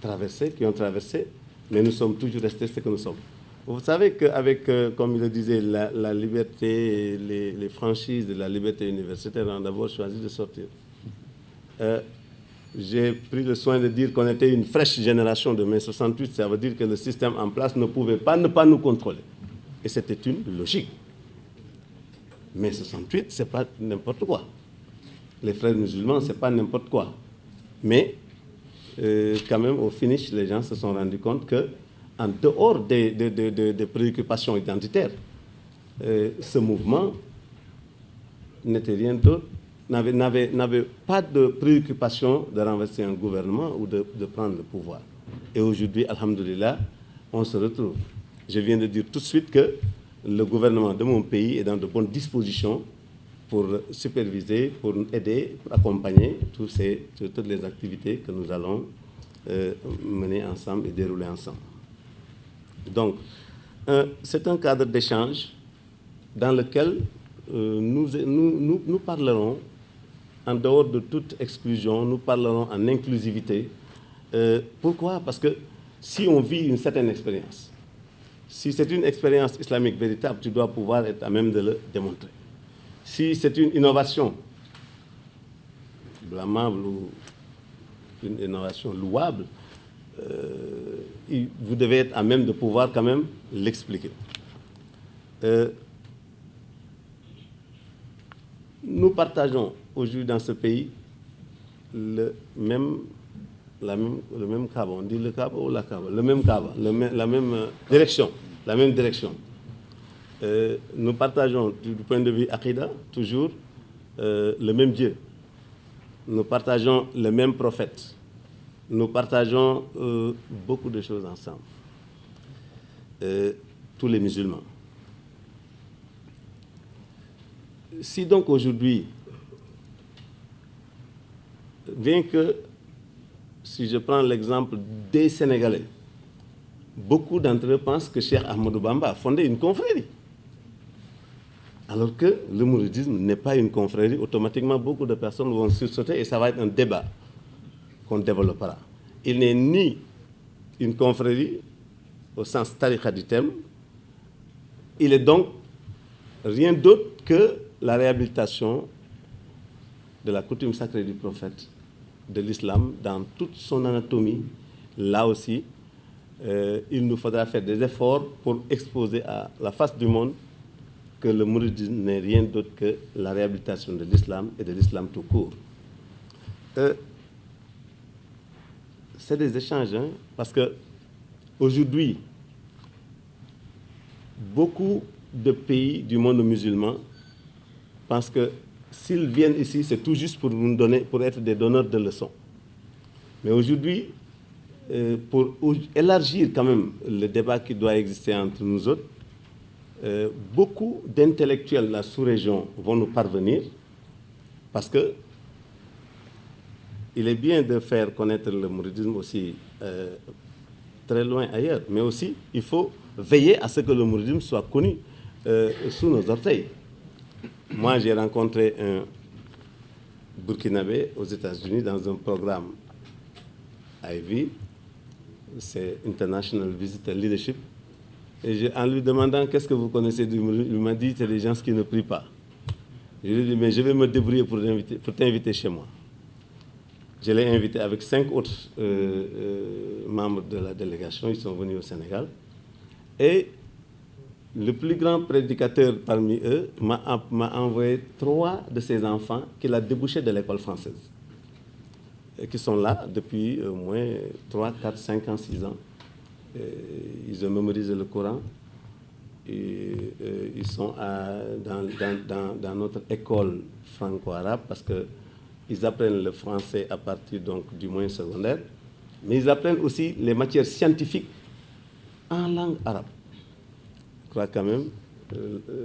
traversées, qui ont traversé, mais nous sommes toujours restés ce que nous sommes. Vous savez qu'avec, comme il le disait, la liberté, les franchises de la liberté universitaire, on a d'abord choisi de sortir. J'ai pris le soin de dire qu'on était une fraîche génération de mai 68, ça veut dire que le système en place ne pouvait pas ne pas nous contrôler. Et c'était une logique. Mai 68, c'est pas n'importe quoi. Les frères musulmans, c'est pas n'importe quoi. Mais quand même, au finish, les gens se sont rendus compte que, en dehors des préoccupations identitaires, ce mouvement n'était rien d'autre, n'avait pas de préoccupation de renverser un gouvernement ou de prendre le pouvoir. Et aujourd'hui, alhamdoulilah, on se retrouve. Je viens de dire tout de suite que le gouvernement de mon pays est dans de bonnes dispositions pour superviser, pour aider, pour accompagner toutes les activités que nous allons mener ensemble et dérouler ensemble. Donc, c'est un cadre d'échange dans lequel nous parlerons, en dehors de toute exclusion, nous parlerons en inclusivité. Pourquoi? Parce que si on vit une certaine expérience, si c'est une expérience islamique véritable, tu dois pouvoir être à même de le démontrer. Si c'est une innovation blâmable ou une innovation louable, vous devez être à même de pouvoir quand même l'expliquer. Nous partageons aujourd'hui dans ce pays le même Kaaba, on dit le Kaaba ou la Kaaba, le même Kaaba, la même direction, nous partageons du point de vue Aqidah toujours le même Dieu. Nous partageons le même prophète. Nous partageons beaucoup de choses ensemble. Tous les musulmans. Si donc aujourd'hui, bien que, si je prends l'exemple des Sénégalais, beaucoup d'entre eux pensent que Cheikh Ahmadou Bamba a fondé une confrérie. Alors que le mouridisme n'est pas une confrérie, automatiquement beaucoup de personnes vont sursauter et ça va être un débat qu'on développera. Il n'est ni une confrérie au sens tariqa du terme, il est donc rien d'autre que la réhabilitation de la coutume sacrée du prophète, de l'islam, dans toute son anatomie. Là aussi, il nous faudra faire des efforts pour exposer à la face du monde que le mouridisme n'est rien d'autre que la réhabilitation de l'islam et de l'islam tout court. C'est des échanges, hein, parce que aujourd'hui, beaucoup de pays du monde musulman pensent que s'ils viennent ici, c'est tout juste pour nous donner, pour être des donneurs de leçons. Mais aujourd'hui, pour élargir quand même le débat qui doit exister entre nous autres, beaucoup d'intellectuels de la sous-région vont nous parvenir parce que il est bien de faire connaître le mouridisme aussi très loin ailleurs, mais aussi il faut veiller à ce que le mouridisme soit connu sous nos orteils. Moi, j'ai rencontré burkinabé aux États-Unis dans un programme Ivy, c'est International Visitor Leadership. Et en lui demandant qu'est-ce que vous connaissez du Mouride, il m'a dit c'est des gens qui ne prient pas. Je lui ai dit mais je vais me débrouiller pour t'inviter chez moi. Je l'ai invité avec 5 autres membres de la délégation, ils sont venus au Sénégal. Et le plus grand prédicateur parmi eux m'a envoyé 3 de ses enfants qu'il a débouchés de l'école française. Et qui sont là depuis au moins 3, 4, 5 ans, 6 ans. Et ils ont mémorisé le Coran. Et, ils sont dans notre école franco-arabe parce qu'ils apprennent le français à partir donc, du moyen secondaire. Mais ils apprennent aussi les matières scientifiques en langue arabe. Je crois quand même,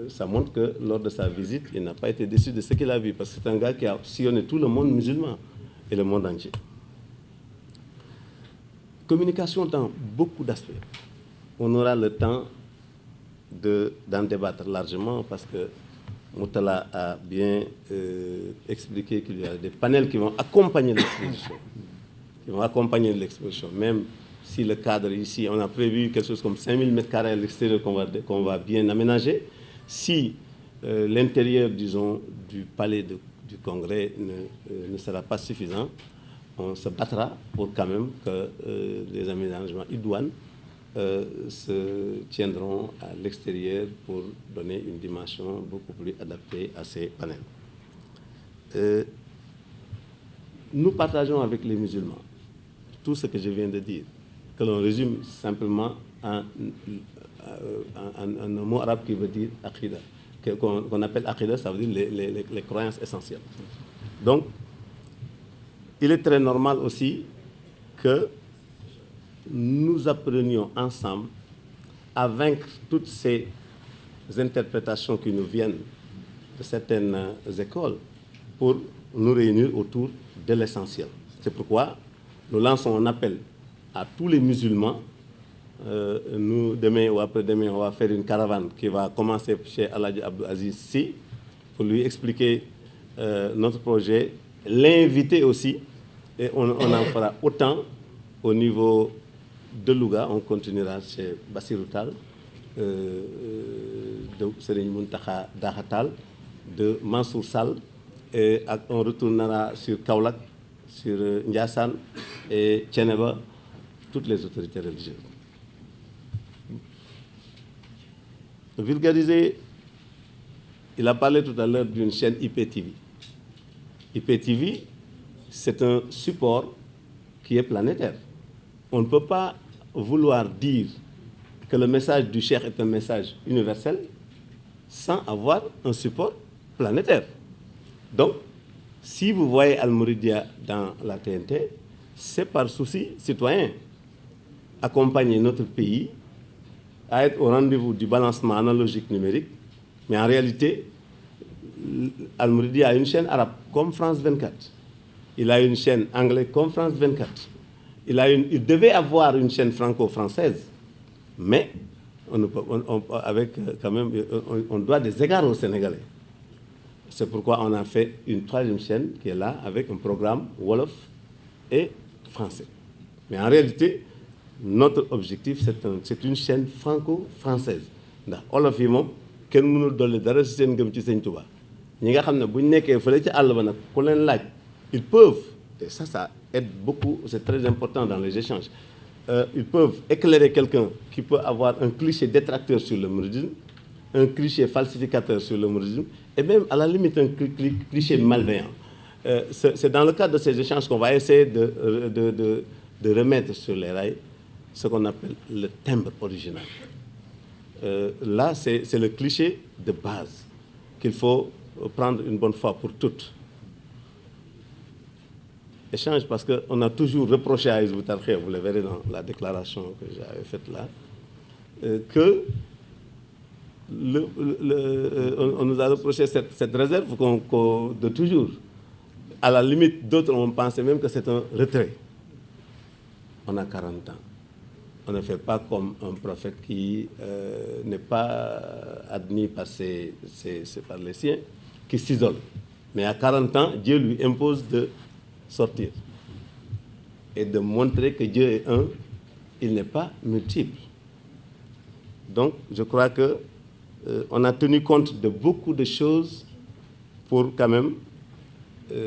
ça montre que lors de sa visite, il n'a pas été déçu de ce qu'il a vu, parce que c'est un gars qui a sillonné tout le monde musulman et le monde entier. Communication dans beaucoup d'aspects. On aura le temps d'en débattre largement, parce que Moutala a bien expliqué qu'il y a des panels qui vont accompagner l'exposition. Même si le cadre ici, on a prévu quelque chose comme 5000 m² à l'extérieur qu'on va bien aménager, si l'intérieur, disons, du palais du Congrès ne sera pas suffisant, on se battra pour quand même que les aménagements idoines se tiendront à l'extérieur pour donner une dimension beaucoup plus adaptée à ces panels. Nous partageons avec les musulmans tout ce que je viens de dire, que l'on résume simplement en un mot arabe qui veut dire aqidah, qu'on appelle aqidah, ça veut dire les croyances essentielles. Donc, il est très normal aussi que nous apprenions ensemble à vaincre toutes ces interprétations qui nous viennent de certaines écoles pour nous réunir autour de l'essentiel. C'est pourquoi nous lançons un appel à tous les musulmans. Nous, demain ou après-demain, on va faire une caravane qui va commencer chez Aladji Abdou Aziz Sy pour lui expliquer notre projet, l'inviter aussi, et on en fera autant au niveau de Louga. On continuera chez Bassirou Tall, de Serigne Mountakha Daha Tall, de Mansour Sall, et on retournera sur Kaolack, sur Ndiassane et Thiénaba, toutes les autorités religieuses. Vulgariser, il a parlé tout à l'heure d'une chaîne IPTV. IPTV, c'est un support qui est planétaire. On ne peut pas vouloir dire que le message du Cheikh est un message universel sans avoir un support planétaire. Donc, si vous voyez Al-Mouridia dans la TNT, c'est par souci citoyen. Accompagner notre pays à être au rendez-vous du balancement analogique numérique, mais en réalité, Al-Mouridia a une chaîne arabe comme France 24. Il a une chaîne anglaise comme France 24. Il devait avoir une chaîne franco-française, mais on doit des égards aux Sénégalais. C'est pourquoi on a fait une 3e chaîne qui est là avec un programme Wolof et français. Mais en réalité, notre objectif, c'est une chaîne franco-française. ndax Wolof yi moom kenn mënul dolli dara ci seen ngëm ci Sëñ Tuubaa ñi nga xam ne bu ñu nekkee fële ci àll ba nag ku leen laaj ils peuvent, et ça aide beaucoup, c'est très important dans les échanges, ils peuvent éclairer quelqu'un qui peut avoir un cliché détracteur sur le mouridisme, un cliché falsificateur sur le mouridisme, et même à la limite un cliché malveillant. C'est dans le cadre de ces échanges qu'on va essayer de remettre sur les rails ce qu'on appelle le timbre original. Là, c'est le cliché de base qu'il faut prendre une bonne fois pour toutes. Échange, parce qu'on a toujours reproché à Hizb ut-Tarqiyyah, vous le verrez dans la déclaration que j'avais faite là, que on nous a reproché cette réserve de toujours. À la limite, d'autres ont pensé même que c'est un retrait. On a 40 ans. On ne fait pas comme un prophète qui n'est pas admis par les siens, qui s'isole. Mais à 40 ans, Dieu lui impose de sortir et de montrer que Dieu est un, il n'est pas multiple. Donc, je crois que on a tenu compte de beaucoup de choses pour quand même,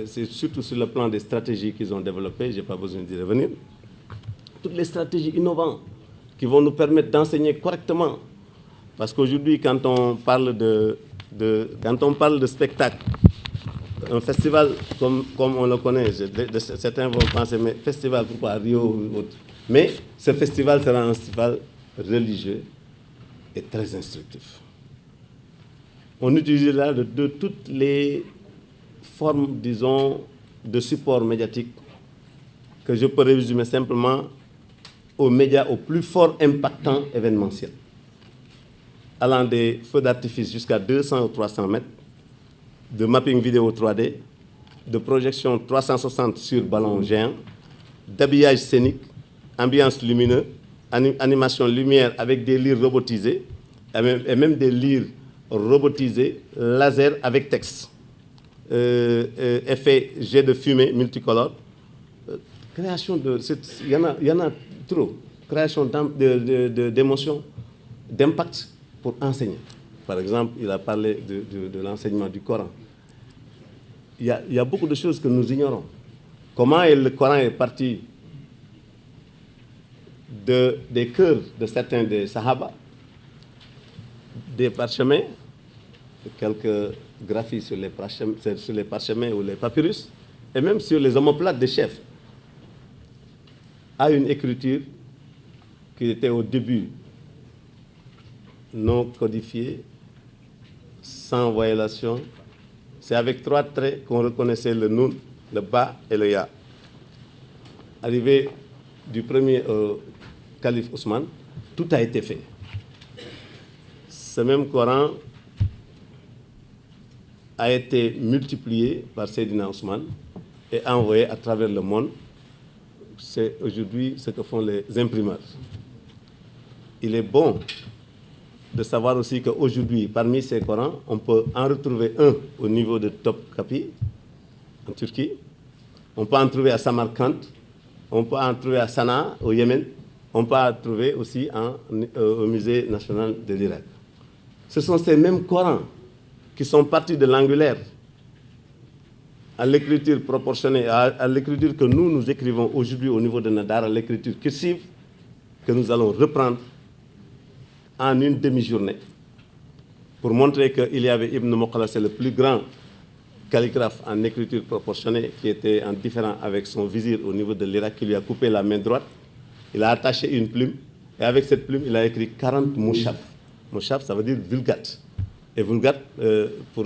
c'est surtout sur le plan des stratégies qu'ils ont développées, je n'ai pas besoin d'y revenir, toutes les stratégies innovantes qui vont nous permettre d'enseigner correctement. Parce qu'aujourd'hui, quand on parle de spectacle, un festival comme on le connaît, certains vont penser, mais festival, pourquoi Rio ou autre? Mais ce festival sera un festival religieux et très instructif. On utilisera de toutes les formes, disons, de support médiatique que je peux résumer simplement aux médias au plus fort impactant événementiel, allant des feux d'artifice jusqu'à 200 ou 300 mètres, de mapping vidéo 3D, de projection 360 sur ballon géant, d'habillage scénique, ambiance lumineuse, animation lumière avec des lyres robotisés, et même des lyres robotisés, laser avec texte, effet jet de fumée multicolore, création de... Il y en a trop. Création d'émotions, d'impact pour enseigner. Par exemple, il a parlé de l'enseignement du Coran. Il y a beaucoup de choses que nous ignorons. Comment le Coran est parti des cœurs de certains des Sahaba, des parchemins, quelques graphies sur les parchemins ou les papyrus, et même sur les omoplates des chefs, à une écriture qui était au début non codifiée, sans violation. C'est avec 3 traits qu'on reconnaissait le Nun, le Ba et le Ya. Arrivé du premier calife Ousmane, tout a été fait. Ce même Coran a été multiplié par Seydina Ousmane et envoyé à travers le monde. C'est aujourd'hui ce que font les imprimeurs. Il est bon de savoir aussi qu'aujourd'hui, parmi ces Corans, on peut en retrouver un au niveau de Topkapi, en Turquie. On peut en trouver à Samarkand. On peut en trouver à Sanaa, au Yémen. On peut en trouver aussi au Musée national de l'Irak. Ce sont ces mêmes Corans qui sont partis de l'angulaire à l'écriture proportionnée, à l'écriture que nous écrivons aujourd'hui au niveau de Nadar, à l'écriture cursive, que nous allons reprendre en une demi-journée pour montrer qu'il y avait Ibn Muqalla, c'est le plus grand calligraphe en écriture proportionnée qui était en différent avec son vizir au niveau de l'Irak, qui lui a coupé la main droite. Il a attaché une plume et avec cette plume, il a écrit 40 mouchaf. Mouchaf, ça veut dire vulgate. Et vulgate, pour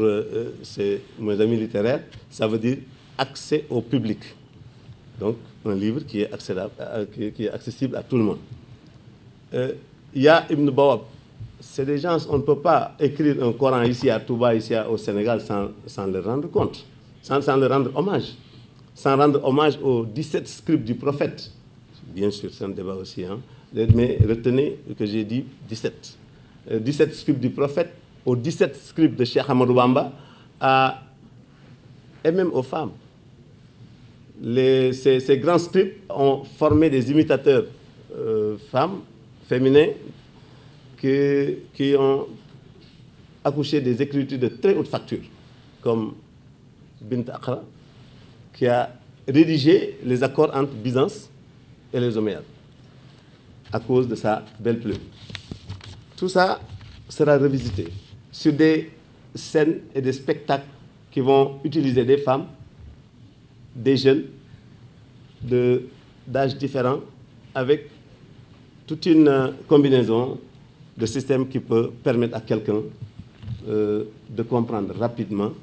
mes amis littéraires, ça veut dire accès au public. Donc, un livre qui est accessible à tout le monde. Il y a Ibn Bawab. C'est des gens, on ne peut pas écrire un Coran ici à Touba, ici au Sénégal, sans le rendre compte, sans le rendre hommage. Sans rendre hommage aux 17 scribes du prophète. Bien sûr, c'est un débat aussi. Hein. Mais retenez que j'ai dit 17. 17 scribes du prophète, aux 17 scribes de Cheikh Ahmadou Bamba, et même aux femmes. Ces grands scribes ont formé des imitateurs femmes, féminins, qui ont accouché des écritures de très haute facture, comme Bint Akhra, qui a rédigé les accords entre Byzance et les Omeyyades, à cause de sa belle plume. Tout ça sera revisité sur des scènes et des spectacles qui vont utiliser des femmes, des jeunes, d'âges différents, avec toute une combinaison de systèmes qui peut permettre à quelqu'un de comprendre rapidement.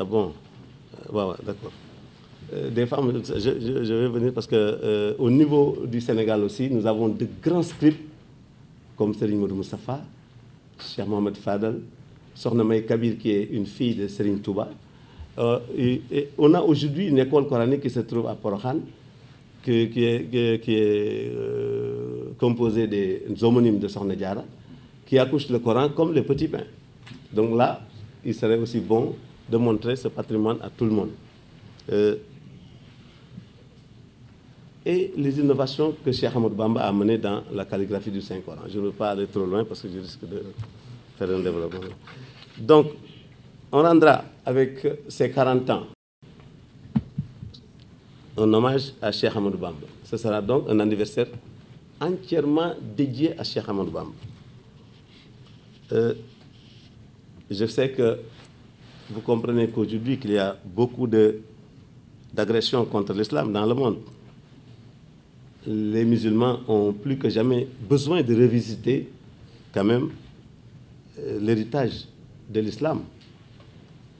Bon, voilà, d'accord. Des femmes, je vais venir parce qu'au niveau du Sénégal aussi, nous avons de grands scripts comme Serigne Modou Moustapha, Cheikh Mohamed Fadel, Sokhna May Kabir qui est une fille de Serigne Touba. Et on a aujourd'hui une école coranique qui se trouve à Porokhan, qui est composée des homonymes de Sokhna Diarra, qui accouche le Coran comme les petits pains. Donc là, il serait aussi bon de montrer ce patrimoine à tout le monde. Et les innovations que Cheikh Ahmadou Bamba a menées dans la calligraphie du Saint-Coran. Je ne veux pas aller trop loin parce que je risque de faire un développement. Donc, on rendra avec ses 40 ans un hommage à Cheikh Ahmadou Bamba. Ce sera donc un anniversaire entièrement dédié à Cheikh Ahmadou Bamba. Je sais que vous comprenez qu'aujourd'hui, qu'il y a beaucoup d'agressions contre l'islam dans le monde. Les musulmans ont plus que jamais besoin de revisiter quand même l'héritage de l'islam.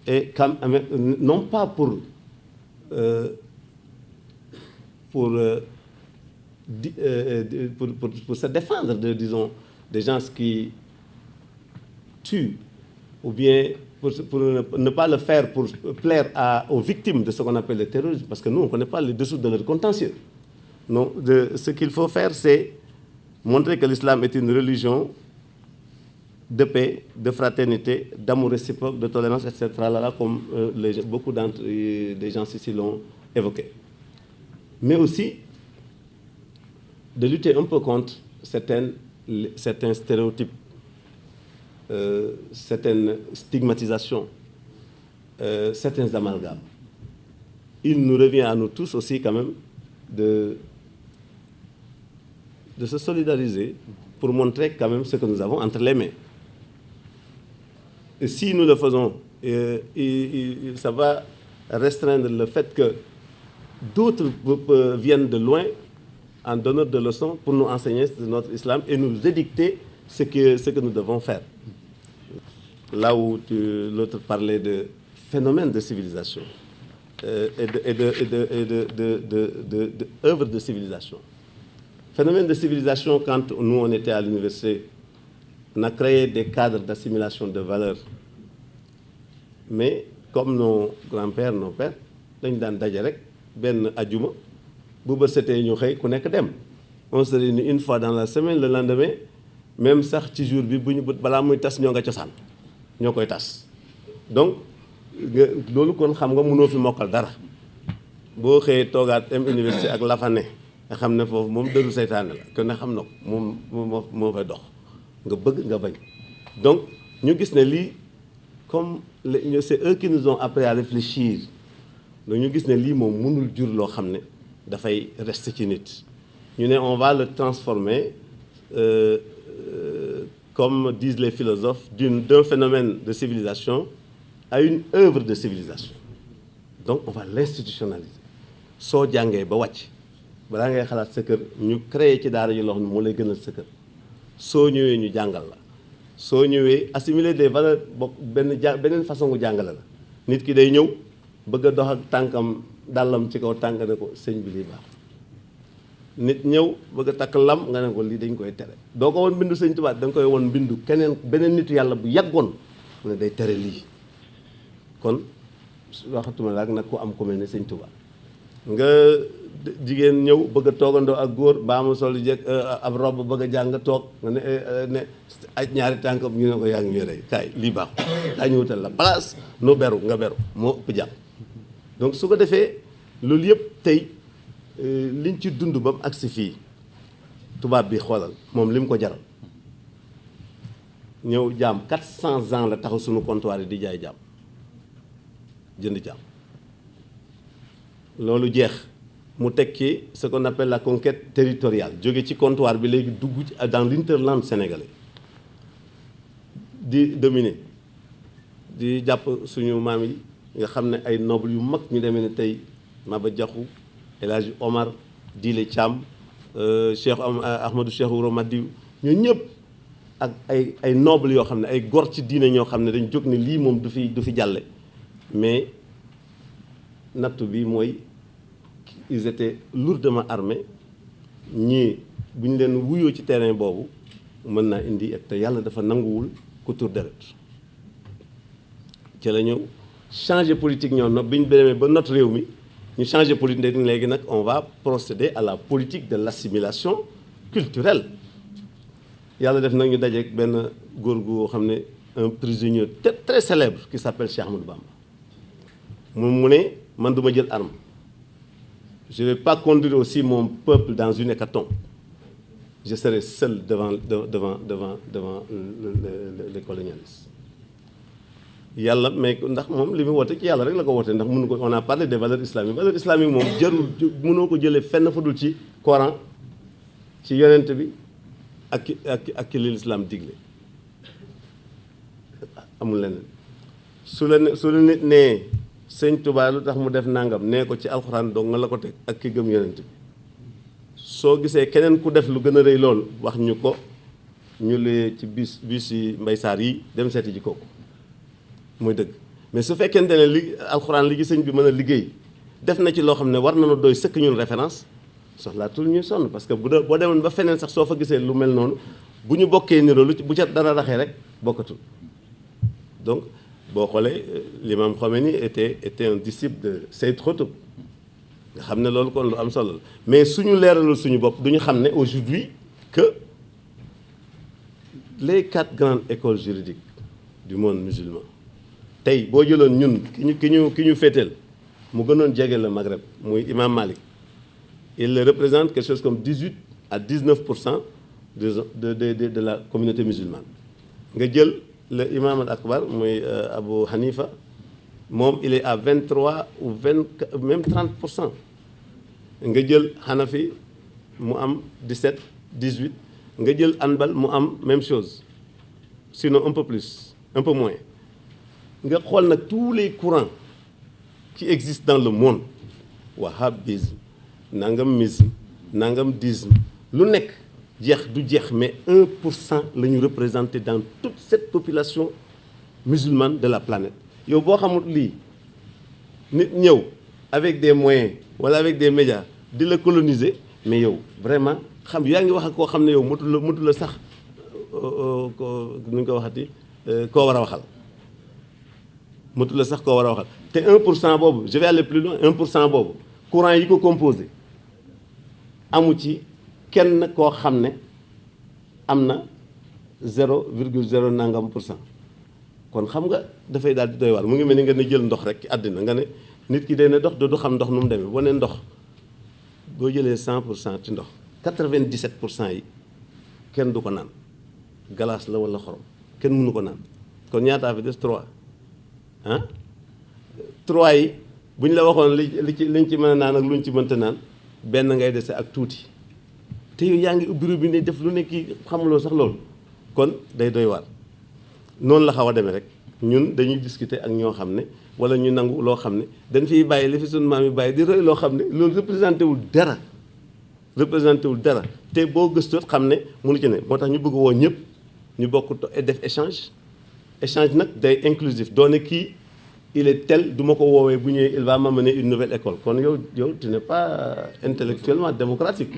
Et quand même, non pas pour se défendre de, disons, des gens qui tuent, ou bien pour ne pas le faire pour plaire aux victimes de ce qu'on appelle le terrorisme, parce que nous, on ne connaît pas les dessous de leur contentieux. Non, ce qu'il faut faire, c'est montrer que l'islam est une religion de paix, de fraternité, d'amour réciproque, de tolérance, etc., comme beaucoup des gens ici l'ont évoqué. Mais aussi de lutter un peu contre certains stéréotypes, certaines stigmatisations, certains amalgames. Il nous revient à nous tous aussi quand même de se solidariser pour montrer quand même ce que nous avons entre les mains. Et si nous le faisons, ça va restreindre le fait que d'autres viennent de loin en donneur de leçons pour nous enseigner notre islam et nous édicter ce que nous devons faire. Là où l'autre parlait de phénomènes de civilisation et d'œuvres de civilisation. Phénomène de civilisation, quand nous on était à l'université, on a créé des cadres d'assimilation de valeurs. Mais comme nos grands-pères, nos pères, dañ daan daje rek benn ajuma bu bët setee ñu xëy ku nekk dem. On se réunit une fois dans la semaine, le lendemain, même sax ci jour bi bu ñu balaa muy tas ñoo nga cosaan ñoo koy tas. Donc loolu kon xam nga mënoo fi mokkal dara boo xëyee toogaat dem université ak la fa ne nga xam ne foofu moom dëru seytaane la kon ne xam na ko moom moo fay dox nga bëgg nga bañ. Donc ñu gis ne lii comme c'est eux qui nous ont appris à réfléchir donc ñu gis ne lii moom mënul jur loo xam ne dafay rester ci nit. ñu ne on va le transformer comme disent les philosophes d'un phénomène de civilisation à une œuvre de civilisation. Donc on va l'institutionnaliser. Soo jàngee ba wàcc balaa ngay xalaat sa kër ñu créé ci daara ji loo xam ne moo lay gënal sa kër soo ñëwee ñu jàngal la soo ñëwee assimiler des valeurs bokk beneen façon gu jàngale la nit ki day ñëw bëgg a dox ak tànkam dàllam ci kaw tànk ne ko sëñ bi lii baax nit ñëw bëgg a takk lam nga ne ko lii dañ koy tere doo ko woon bindu sëñ Tuubaa da nga koy woon bindu beneen nitu yàlla bu yàggoon mu ne day tere lii kon waxatuma la ak nag ku am ku mel ne sëñ Tuubaa nga jigéen ñëw bëgg a toogandoo ak góor baa mu sol jekk ab robe bëgg a jàng toog nga ne aj ñaari tànk ñu ne ko yaa ngi ñuy rey kaay lii baax kaay ñu wutal la place nu beru nga beru moo ëpp jàpp donc su ko defee loolu yëpp tey liñ ci dund ba mu agsi fii tubaab bi xoolal moom li mu ko jaral ñëw jaam 400 ans la taxaw suñu comptoir yi di jaay jaam jënd jaam loolu jeex mu tekki ce qu'on appelle la conquête territoriale jóge ci comptoir bi léegi dugg dans l'interland sénégalais di dominer di jàpp suñu maam yi nga xam ne ay noble yu mag ñu demee ne tey Maba Diakhou El Hadji Omar Dile Thiam Cheikh Ahmadou Cheikh Ouro Madiw ñoo ñëpp ak ay noble yoo xam ne ay gor ci diine ñoo xam ne dañ jóg ne lii moom du fi jàlle mais nattu bi mooy ils étaient lourdement armés ñii bu ñu leen wuyoo ci terrain boobu mën naa indi te yàlla dafa nanguwul ku tur deret ci la ñëw changer politique ñoom nag bi ñu demee ba not réew mi ñu changer politique léegi nag on va procéder à la politique de l'assimilation culturelle yàlla def nag ñu dajeek benn góor gu xam ne un prisonnier très célèbre qui s'appelle Cheikh Ahmadou Bamba mu ne man du ma jël arme je vais pas conduire aussi mon peuple dans une hécatombe je serai seul devant les colonialistes yàlla mais ndax moom li mu woote ci yàlla rek la ko woote ndax mënu ko on a parlé des valeurs islamiques moom jarul mënoo ko jëlee fenn fa dul ci Coran ci yonent bi ak li l'islam digle amul leneen su la nit nee sëñ Tuubaa lu tax mu def nangam nee ko ci alxuraan donc nga la ko teg ak ki gëm yonent bi soo gisee keneen ku def lu gën a rëy loolu wax ñu ko ñu lee ci bis yi Mbay Saar yi dem seeti ji kooku mooy dëgg mais su fekkente ne li alxuraan li gi sëñ bi mën a liggéey def na ci loo xam ne war nañu doy sëkk ñun référence soxlaatul ñuy sonn parce que boo demoon ba feneen sax soo fa gisee lu mel noonu bu ñu bokkee niroo lu bu ca dara raxee rek bokkatul donc boo xoolee l'imam Khomeini était un disciple de Sayyid Qutb nga xam ne loolu kon lu am solo la mais suñu leeralul suñu bopp du ñu xam ne aujourd'hui que les 4 grandes écoles juridiques du monde musulman tey boo jëloon ñun ki ñu féeteel mu gënoon jege le Maghreb muy imam Malik il représente quelque chose comme 18 à 19% de la communauté musulmane nga jël le imam al akbar muy Abu Hanifa moom il est à 23 ou 20 même 30% nga jël Hanafi mu am 17 18 nga jël Hanbal mu am même chose sinon un peu plus un peu moins nga xool nag tous les courants qui existent dans le monde wahhabisme nangamisme nangamdisme lu nekk jeex du jeex mais 1% la ñu représenté dans toute cette population musulmane de la planète yow boo xamul lii nit ñëw avec des moyens wala avec des médias di la coloniser mais yow vraiment xam yaa ngi wax ak koo xam ne yow motu la sax nu ñu ko waxati koo war a waxal motu la sax koo war a waxal te 1% boobu je vais aller plus loin 1% boobu courant yi ko composé amu ci kenn koo xam ne am na 0,0 nangam %. kon xam nga dafay daal di doy waar mu ngi mel ni nga ne jël ndox rek ci àddina nga ne nit ki day ne dox du xam ndox nu mu demee boo nee ndox boo jëlee 100% ci ndox 97% yi kenn du ko naan glace la wala xorom kenn mënu ko naan kon ñaataa fi des 3 ah 3 yi bu ñu la waxoon liñ ci mën a naan ak luñ ci mënta naan benn ngay dese ak tuuti te yow yaa ngi ubbi robinet def lu nekk xamuloo sax loolu kon day doy waar noonu la xaw a demee rek ñun dañuy discuter ak ñoo xam ne wala ñu nangu loo xam ne dañ fiy bàyyi li fi sunu maam yi bàyyi di roy loo xam ne loolu représenté wul dara te boo gëstoot xam ne mënu ci ne moo tax ñu bëgg woo ñëpp ñu bokk def échange nag day inclusif doone kii il est tel du ma ko woowee bu ñëwee il va m'amener une nouvelle école kon yow tu n'es pas intellectuellement démocratique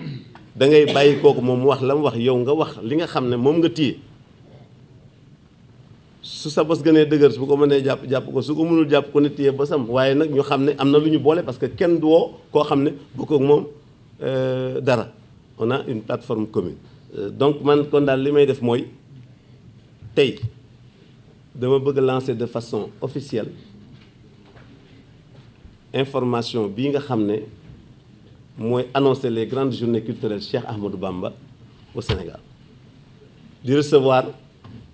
da ngay bàyyi kooku moom mu wax la mu wax yow nga wax li nga xam ne moom nga téye su sa bos gënee dëgër su ko mënee jàpp ko su ko mënul jàpp ko ne téye bosam waaye nag ñu xam ne am na lu ñu boole parce que kenn du woo koo xam ne bokk ak moom dara on a une plateforme commune donc man kon daal li may def mooy tey dama bëgg lancer de façon officielle information bii nga xam ne mooy annoncer les grandes journées culturelles Cheikh Ahmadou Bamba au Sénégal di recevoir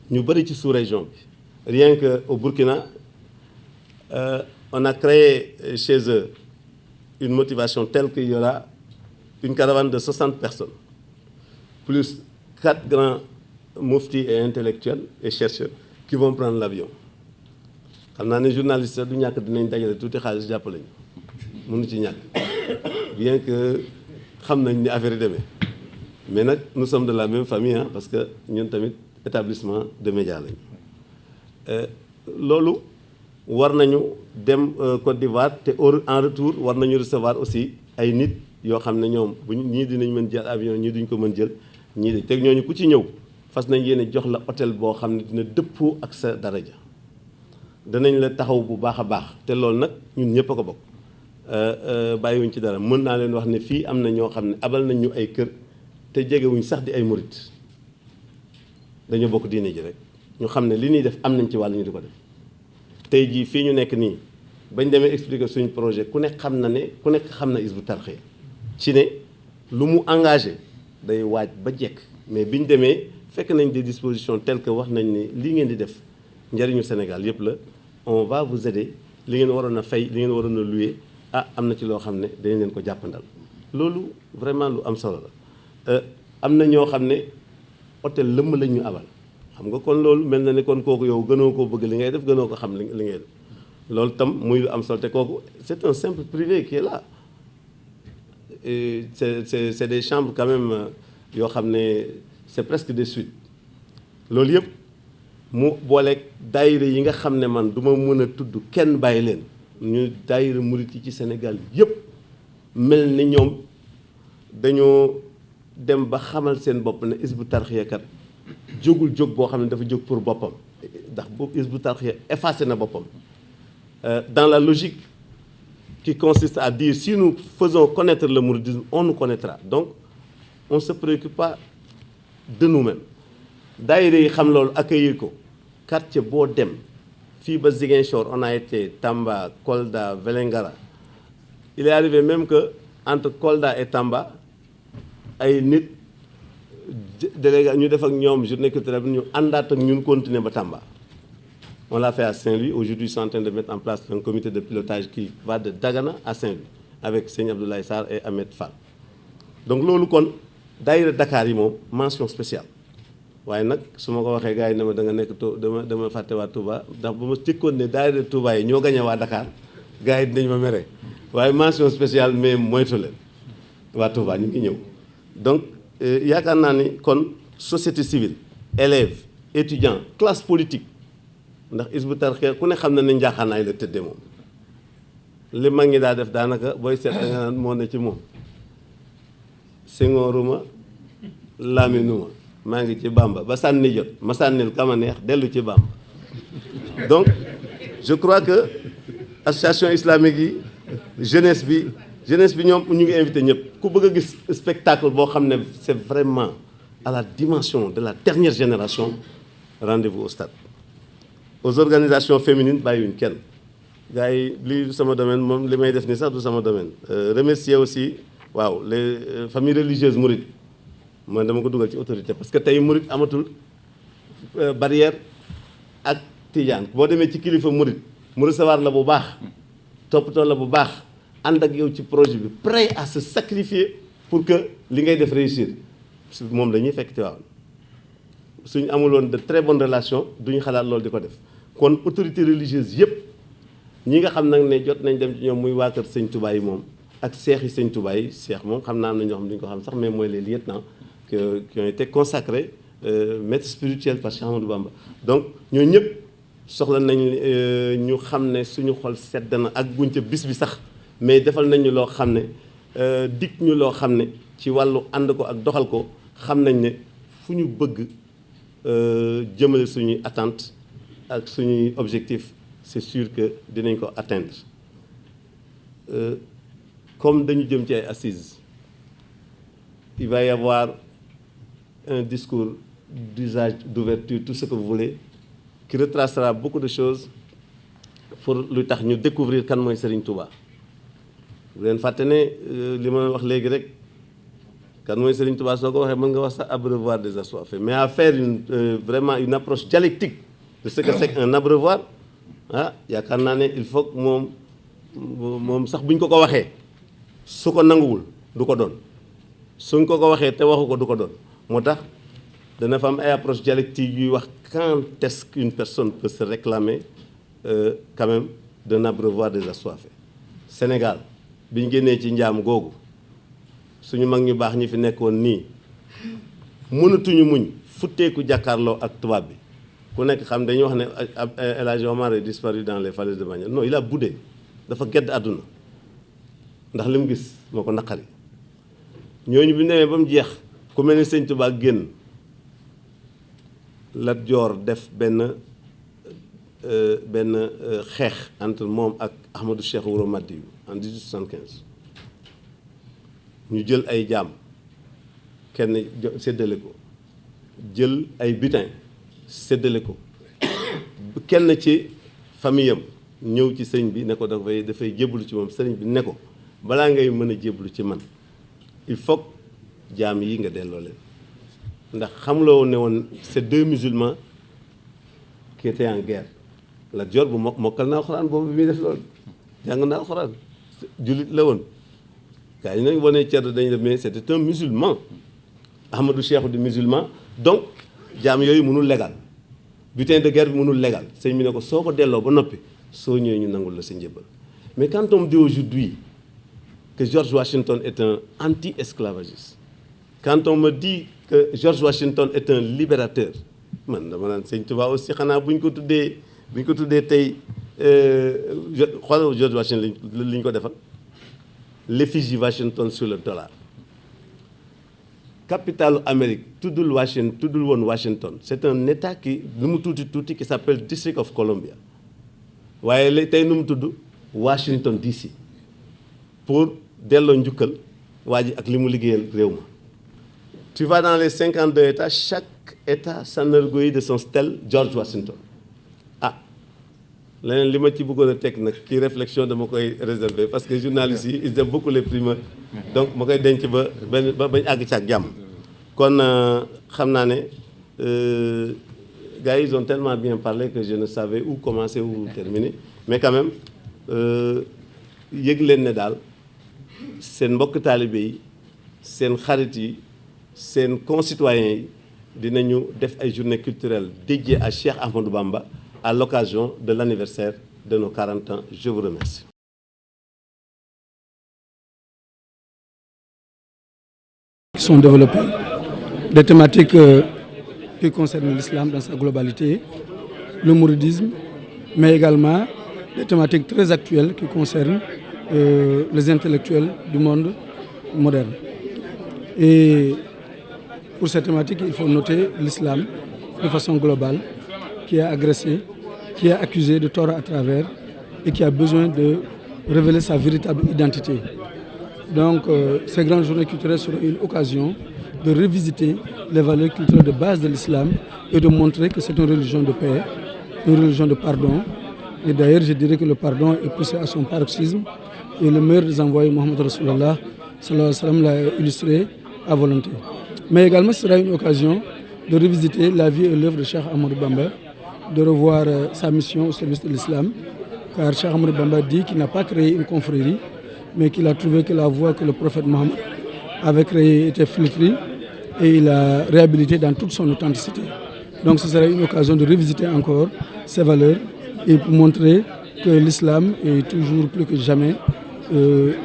ñu bëri ci sous-région bi rien que au Burkina on a créé chez eux une motivation telle qu'il y aura une caravane de 60 personnes plus 4 grands muftis et intellectuels et chercheurs qui vont prendre l'avion xam naa ne journaliste du ñàkk dinañ dajale tuuti xaalis jàppale ñu mënu ci ñàkk bien que xam nañ ni affaire yi demee mais nag nous sommes de la même famille parce que ñun tamit établissement de médias lañu loolu war nañu dem Côte d'Ivoire te en retour war nañu recevoir aussi ay nit yoo xam ne ñoom bu ñii dinañ mën jël avion ñii duñ ko mën jël ñii de teg ñooñu ku ci ñëw fas nañ yéene jox la hôtel boo xam ne dina dëppoo ak sa daraja danañ la taxaw bu baax a baax te loolu nag ñun ñëpp a ko bokk bàyyiwuñ ci dara mën naa leen wax ne fii am na ñoo xam ne abal nañ ñu ay kër te jegewuñ sax di ay murit dañoo bokk diine ji rek ñu xam ne li ñuy def am nañ ci wàll ñu di ko def tey jii fii ñu nekk nii bañ demee expliquer suñu projet ku nekk xam na ne ku nekk xam na Hizbut Tarqiyyah ci ne lu mu engagé day waaj ba jekk mais bi ñu demee fekk nañ des dispositions telles que wax nañ ne lii ngeen di def njëriñu Sénégal yëpp la on va vous aider li ngeen waroon a fay li ngeen waroon a louer am na ci loo xam ne dañ leen ko jàppandal loolu vraiment lu am solo la am na ñoo xam ne hôtel lëmm lañ ñu abal xam nga kon loolu mel na ne kon kooku yow gënoo koo bëgg li ngay def gënoo ko xam li ngay def loolu tam muy lu am solo te kooku c'est un simple privé qui est là et c'est des chambres quand même yoo xam ne c'est presque des suites loolu yëpp mu booleeg daayira yi nga xam ne man du ma mën a tudd kenn bàyyi leen ñu daayira murit yi ci Sénégal yëpp mel ni ñoom dañoo dem ba xamal seen bopp ne Hizbut Tarqiyyah kat jógul jóg boo xam ne dafa jóg pour boppam ndax boobu Hizbut Tarqiyyah effacé na boppam dans la logique qui consiste à dire si nous faisons connaître le mouridisme on nous connaîtra donc on ne se préoccupe pas de nous-mêmes daayira yi xam loolu accueillir ko quartier boo dem fii ba Ziguinchor on a été Tamba Kolda Vélingara il est arrivé même que entre Kolda et Tamba ay nit délégué ñu def ak ñoom journée culturelle bi ñu àndaat ak ñun continuer ba Tamba on l'a fait à Saint-Louis aujourd'hui ils sont en train de mettre en place un comité de pilotage qui va de Dagana à Saint-Louis avec Seigne Abdoulaye Sarr et Ahmed Fall donc loolu kon daayira Dakar yi moom mention spéciale waaye nag su ma ko waxee gars yi ne ma da nga nekk dama fàtte waa Touba ndax bu ma jëkkoon ne daayira Touba yi ñoo gañe waa Dakar gars yi dinañ ma mere waaye mention spéciale mais moytu leen waa Touba ñu ngi ñëw donc yaakaar naa ni kon société civile élèves étudiants classe politique ndax Hizbut Tarqiyyah ku ne xam na ne njaaxaanaay la tëddee moom li mag ñi daa def daanaka booy seet da nga naan moo ne ci moom Senghoruma laaminuma maa ngi ci Bamba ba sànni jot ma sànnil kama neex dellu ci Bamba donc je crois que association islamique yi jeunesse bi ñoom ñu ngi invité ñëpp ku bëgg a gis spectacle boo xam ne c'est vraiment à la dimension de la dernière génération rendez-vous au stade aux organisations féminines bàyyiwuñ kenn gars yi lii du sama domaine moom li may def ni sax du sama domaine remercier aussi waaw les familles religieuses mourides man dama ko dugal ci autorité parce que tey murid amatul barrière ak tijaan boo demee ci kilifa murid mu recevoir la bu baax toppatoo la bu baax ànd ak yow ci projet bi prêt à se sacrifier pour que li ngay def réussir moom la ñuy fekk ci waaw suñu amuloon de très bonnes relations duñu xalaat loolu di ko def kon autorités religieuses yëpp ñi nga xam nag ne jot nañ dem ci ñoom muy waa kër sëñ Touba yi moom ak seex yi sëñ Touba yi seex moom xam naa am na ñoo xam duñu ko xam sax mais mooy les lieutenants qui ont été consacrés maîtres spirituels par Cheikh Ahmadou Bamba donc ñooñu ñëpp soxla nañ ñu xam ne suñu xol sedd na ak guñ ca bis bi sax mais defal nañ ñu loo xam ne dig ñu loo xam ne ci wàllu ànd ko ak doxal ko xam nañ ne fu ñu bëgg jëmale suñuy attente ak suñuy objectif c'est sûr que dinañ ko atteindre comme dañu jëm ci ay assises il va y avoir un discours d'usage, d'ouverture, tout ce que vous voulez, qui retracera beaucoup de choses pour lu tax ñu découvrir kan mooy Serigne Touba. bu leen fàtte ne li ma wax léegi rek kan mooy Serigne Touba soo ko waxee mën nga wax sax abreuvoir des assoiffés mais à faire vraiment une approche dialectique de ce que c'est qu'un abreuvoir yaakaar naa ne il faut que moom sax bu ñu ko waxee su ko nanguwul du ko doon suñ ko waxee te waxu ko du ko doon moo tax dana fa am ay approche dialectique yuy wax quand est-ce qu'une personne peut se réclamer quand même d'un abreuvoir des assoiffés. Sénégal bi ñu génnee ci njaam googu suñu mag ñu baax ñi fi nekkoon nii mënatuñu muñ futteeku jàkkaarloo ak tubaab bi ku nekk xam dañuy wax ne El Hadji Omar est disparu dans les falaises de Bagnols non il a boudé dafa gedd àdduna ndax li mu gis moo ko naqari ñooñu bi demee ba mu jeex ku mel ni Sëñ Tuubaa génn Lat Joor def benn xeex entre moom ak Ahmadou Cheikh Wuro Madiou en 1875 ñu jël ay jaam kenn séddale ko jël ay butin séddale ko kenn ci famille am ñëw ci sëñ bi ne ko dafay jébbalu ci moom sëriñ bi ne ko balaa ngay mën a jébbalu ci man il faut jaam yi nga delloo leen ndax xamuloo ne woon c'est 2 musulmans qui étaient en guerre Lat Joor bu mokkal naa alxuraan boobu bi muy def loolu jàng naa alxuraan jullit la woon gaa yi nañ wane Ceddo dañ def mais c'était un musulman Ahmadou Cheikhou di musulman donc jaam yooyu mënul légal butin de guerre bi mënul légal sëñ bi ne ko soo ko delloo ba noppi soo ñëwee ñu nangul la sa njëbbal mais quand on me dit aujourd'hui que George Washington est un anti-esclavagiste quand on me dit que George Washington est un libérateur man dama naan sëñ Touba aussi xanaa bu ñu ko tuddee tey xoolal George Washington li ñu ko defal l'effigie Washington sur le dollar capitale Amérique tuddul woon Washington c'est un état qui lu mu tuuti qui s'appelle District of Columbia waaye léegi tey nu mu tudd Washington DC pour delloo njukkal waa ji ak li mu liggéeyal réew ma tu vas dans les 52 états chaque état s'enorgueillit de son stèle George Washington leneen li ma ci bëggoon a teg nag kii réflexion dama koy réserver parce que journalistes yi ils aiment beaucoup les primeurs donc ma koy denc ba bañ àgg ci ak jàmm kon xam naa ne gars yi ils ont tellement bien parlé que je ne savais où commencer où terminer mais quand même yëg leen ne daal seen mbokk taalibe yi seen xarit yi seen concitoyens yi dinañu def ay journées culturelles dédiées à Cheikh Ahmadou Bamba à l'occasion de l'anniversaire de nos 40 ans. Je vous remercie. Qui sont développées, des thématiques qui concernent l'islam dans sa globalité, le mouridisme, mais également des thématiques très actuelles qui concernent les intellectuels du monde moderne. Et pour cette thématique, il faut noter l'islam de façon globale, qui est agressé, qui est accusé de tort à travers et qui a besoin de révéler sa véritable identité. Donc, ces grandes journées culturelles seront une occasion de revisiter les valeurs culturelles de base de l'islam et de montrer que c'est une religion de paix, une religion de pardon. Et d'ailleurs, je dirais que le pardon est poussé à son paroxysme et le meilleur des envoyés, Mohammed Rasulullah, sallallahu alayhi wa sallam, l'a illustré à volonté. Mais également, ce sera une occasion de revisiter la vie et l'œuvre de Cheikh Ahmadou Bamba, de revoir sa mission au service de l'islam, car Cheikh Ahmadou Bamba dit qu'il n'a pas créé une confrérie, mais qu'il a trouvé que la voie que le prophète Mohammed avait créée était flétrie et il l'a réhabilitée dans toute son authenticité. Donc ce sera une occasion de revisiter encore ces valeurs et pour montrer que l'islam est toujours plus que jamais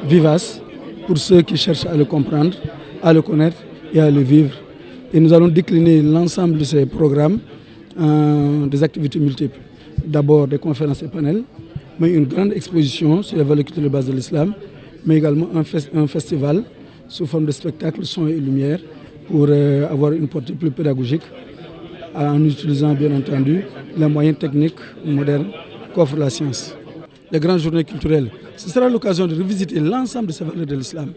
vivace pour ceux qui cherchent à le comprendre, à le connaître et à le vivre. Et nous allons décliner l'ensemble de ces programmes en des activités multiples. D'abord des conférences et panels, mais une grande exposition sur les valeurs culturelles de base de l'islam, mais également un festival sous forme de spectacle, son et lumière, pour avoir une portée plus pédagogique, en utilisant bien entendu les moyens techniques modernes qu'offre la science. Les grandes journées culturelles, ce sera l'occasion de revisiter l'ensemble de ces valeurs de l'islam,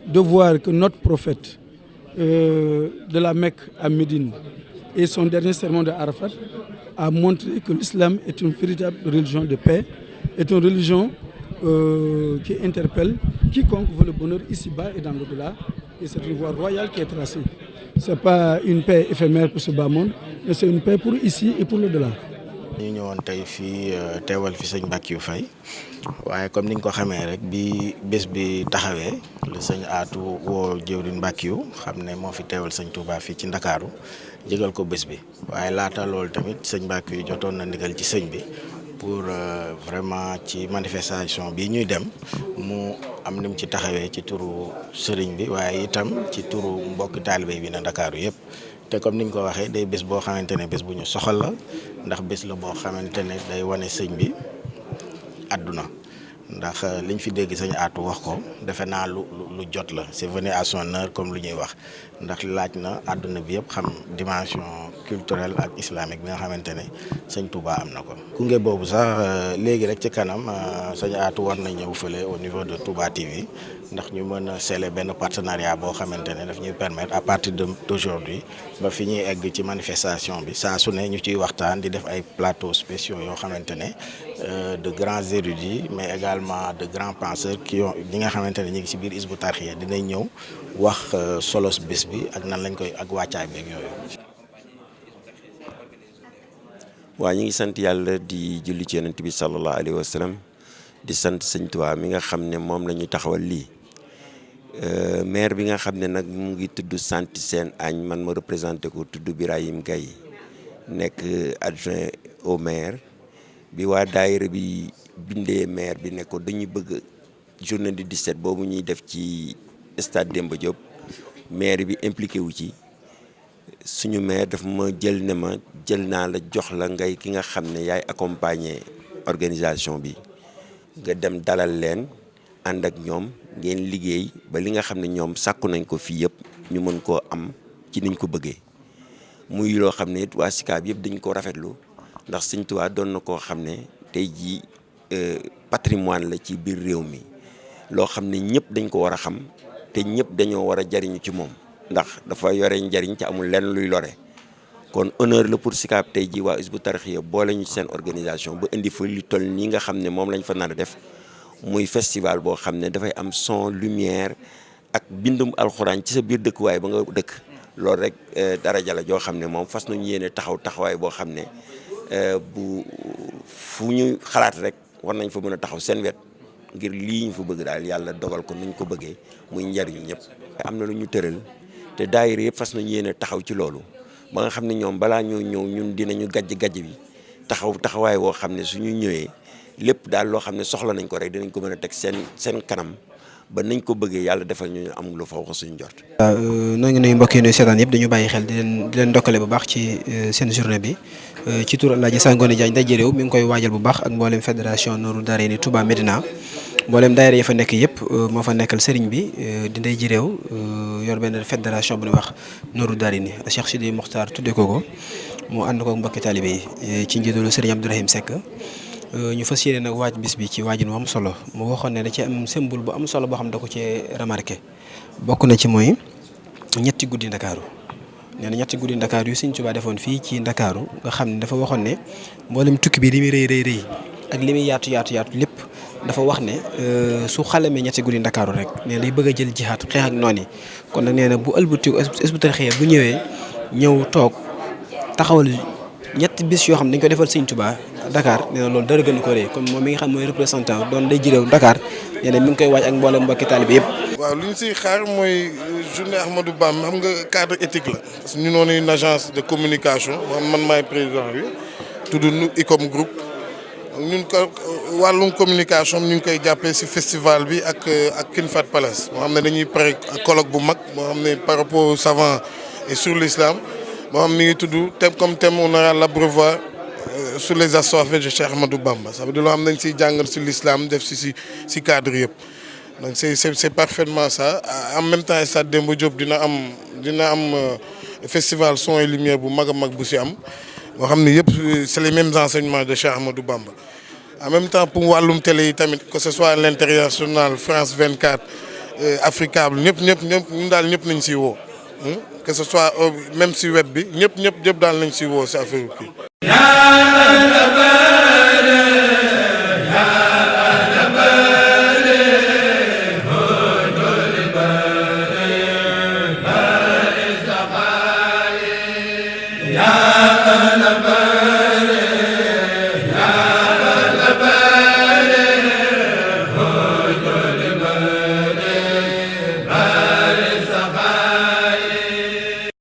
de voir que notre prophète, de la Mecque à Médine, et son dernier sermon de Arafat a montré que l'islam est une véritable religion de paix, est une religion qui interpelle quiconque veut le bonheur ici-bas et dans l'au-delà. Et c'est une voie royale qui est tracée. Ce n'est pas une paix éphémère pour ce bas monde, mais c'est une paix pour ici et pour l'au-delà. ñu ñëwoon tey fii teewal fi sëñ Mbackiou Faye waaye comme ni nga ko xamee rek bi bés bi taxawee le sëñ Atou woo jëwriñ Mbackiou xam ne moo fi teewal sëñ Touba fii ci Ndakaaru jëgal ko bés bi waaye laata loolu tamit sëñ Mbackiou jotoon na ndigal ci sëñ bi pour vraiment ci manifestation bi ñuy dem mu am ni mu ci taxawee ci turu sëriñ bi waaye itam ci turu mbokki taalibe bi na Ndakaaru yëpp. te comme niñ ko waxee day bés boo xamante ne bés bu ñu soxal la ndax bés la boo xamante ne day wane sëñ bi àdduna ndax liñ fi dégg sëñ Atou wax ko defe naa lu jot la c'est venu à son heure comme lu ñuy wax ndax laaj na àdduna bi yëpp xam dimension culturelle ak islamique bi nga xamante ne sëñ Touba am na ko. Kunge boobu sax léegi rek ci kanam sëñ Atou war na ñëw fële au niveau de Touba TV ndax ñu mën a sceller benn partenariat boo xamante ne daf ñuy permettre à partir d'aujourd'hui ba fi ñuy egg ci manifestation bi saa su ne ñu ciy waxtaan di def ay plateaux spéciaux yoo xamante ne de grands érudits mais également de grands penseurs ñi nga xamante ne ñu ngi ci biir Hizbut Tarqiyyah dinañ ñëw wax solos bés bi ak nan lañ koy ak wàccaay beeg yooyu. waaw ñu ngi sant yàlla di julli ci yonent bi sallallahu alayhi wa sallam di sant sëñ Tuubaa mi nga xam ne moom la ñu taxawal lii maire bi nga xam ne nag mu ngi tudd Sant Sène Agne man ma représenté ko tudd Birahim Gaye nekk adjoint au maire bi waa daayira bi bindee maire bi ne ko dañuy bëgg journée du 17 boobu ñuy def ci stade Demba Diop maire bi impliqué wu ci suñu maire daf ma jël ne ma jël naa la jox la ngay ki nga xam ne yaay accompagner organisation bi nga dem dalal leen ànd ak ñoom ngeen liggéey ba li nga xam ne ñoom sàkku nañ ko fii yëpp ñu mën koo am ci niñ ko bëggee muy loo xam ne it waa Sicap yëpp dañ ko rafetlu ndax Sëñ Tuubaa doon na koo xam ne tey jii patrimoine la ci biir réew mi loo xam ne ñëpp dañ ko war a xam te ñëpp dañoo war a jariñu ci moom ndax dafa yore njariñ ci amul lenn luy lore kon honneur la pour Sicap tey jii waa Hizbut Tarqiyyah boole ñu seen organisation ba indi fa li toll nii nga xam ne moom lañ fa nar a def muy festival boo xam ne dafay am son lumière ak bindum alxuraan ci sa biir dëkkuwaay ba nga dëkk loolu rek daraja la joo xam ne moom fas nañu yéene taxawaay boo xam ne bu fu ñu xalaat rek war nañ fa mën a taxaw seen wet ngir lii ñu fa bëgg daal yàlla dogal ko nuñ ko bëggee muy njariñu ñëpp. am na lu ñu tëral te daayira yëpp fas nañu yéene taxaw ci loolu ba nga xam ne ñoom balaa ñoo ñëw ñun dinañu gajj bi taxawaay woo xam ne suñu ñëwee lépp daal loo xam ne soxla nañ ko rek dinañ ko mën a teg seen kanam ba nañ ko bëggee yàlla defal ñu am lu fa wax suñu jort. waaw noo ngi nuyu mbokk yi nuyu seetaan yëpp dañu bàyyi xel di leen ndokkale bu baax ci seen journée bi ci tur Alaaji Sangone Diagne ndaje réew mi ngi koy waajal bu baax ak mboolem fédération Nourou Darayni Touba Médina mboolem daayira yi fa nekk yëpp moo fa nekkal sëriñ bi di ndey ji réew yor benn fédération bu ñuy wax Nourou Darayni Cheikh Sidi Mokhtar tuddee ko mu ànd ko mbokki taalibe yi ci njiitalu sëriñ Abdourahim Seck ñu fas yéene nag waaj bis bi ci waajin wu am solo mu waxoon ne da ci am symbole bu am solo boo xam da ko cee remarqué bokk na ci mooy ñetti guddi Ndakaaru nee na ñetti guddi Ndakaaru yu Sëñ Tuubaa defoon fii ci Ndakaaru nga xam ne dafa waxoon ne mboolem tukki bi li muy rëy ak li muy yaatu lépp dafa wax ne su xalamee ñetti guddi Ndakaaru rek ne lay bëgg a jël jihaat xeex ak noon yi kon nag nee na bu ëlbatiku Hizbut Tarqiyyah bu ñëw toog taxawal ñetti bis yoo xam ne dañ ko defal Sëñ Tuubaa Dakar nee na loolu dara gën ko rëy comme moom mi nga xam mooy représentant doon day jiréew Dakar nee na mi ngi koy waaj ak mboolem mbokki taalibe yëpp. waaw li ñu siy xaar mooy journée Ahmadou Bamba xam nga cadre éthique la parce que ñu noonu une agence de communication man maay président bi tudd nu ICOM groupe ñun ko wàllum communication ñu ngi koy jàppee si festival bi ak King Fahd Palace moo xam ne dañuy pare colloque bu mag moo xam ne par rapport au savant et sur l'islam moo xam mi ngi tudd thème comme thème on aura l'abreuvoir sur les assoiffés de Cheikh Ahmadou Bamba ça veut dire loo xam nañ siy jàngal si l'islam def si cadre yëpp donc c'est parfaitement ça en même temps stade Demba Diop dina am festival son et lumière bu mag a mag bu si am moo xam ne yëpp c'est les mêmes enseignements de Cheikh Ahmadou Bamba en même temps pour wàllum télé yi tamit que ce soit à l'international France 24 Africable ñëpp ñun daal ñëpp nañ si woo que ce soit même si web bi ñëpp daal nañ si woo si affaire bi. ya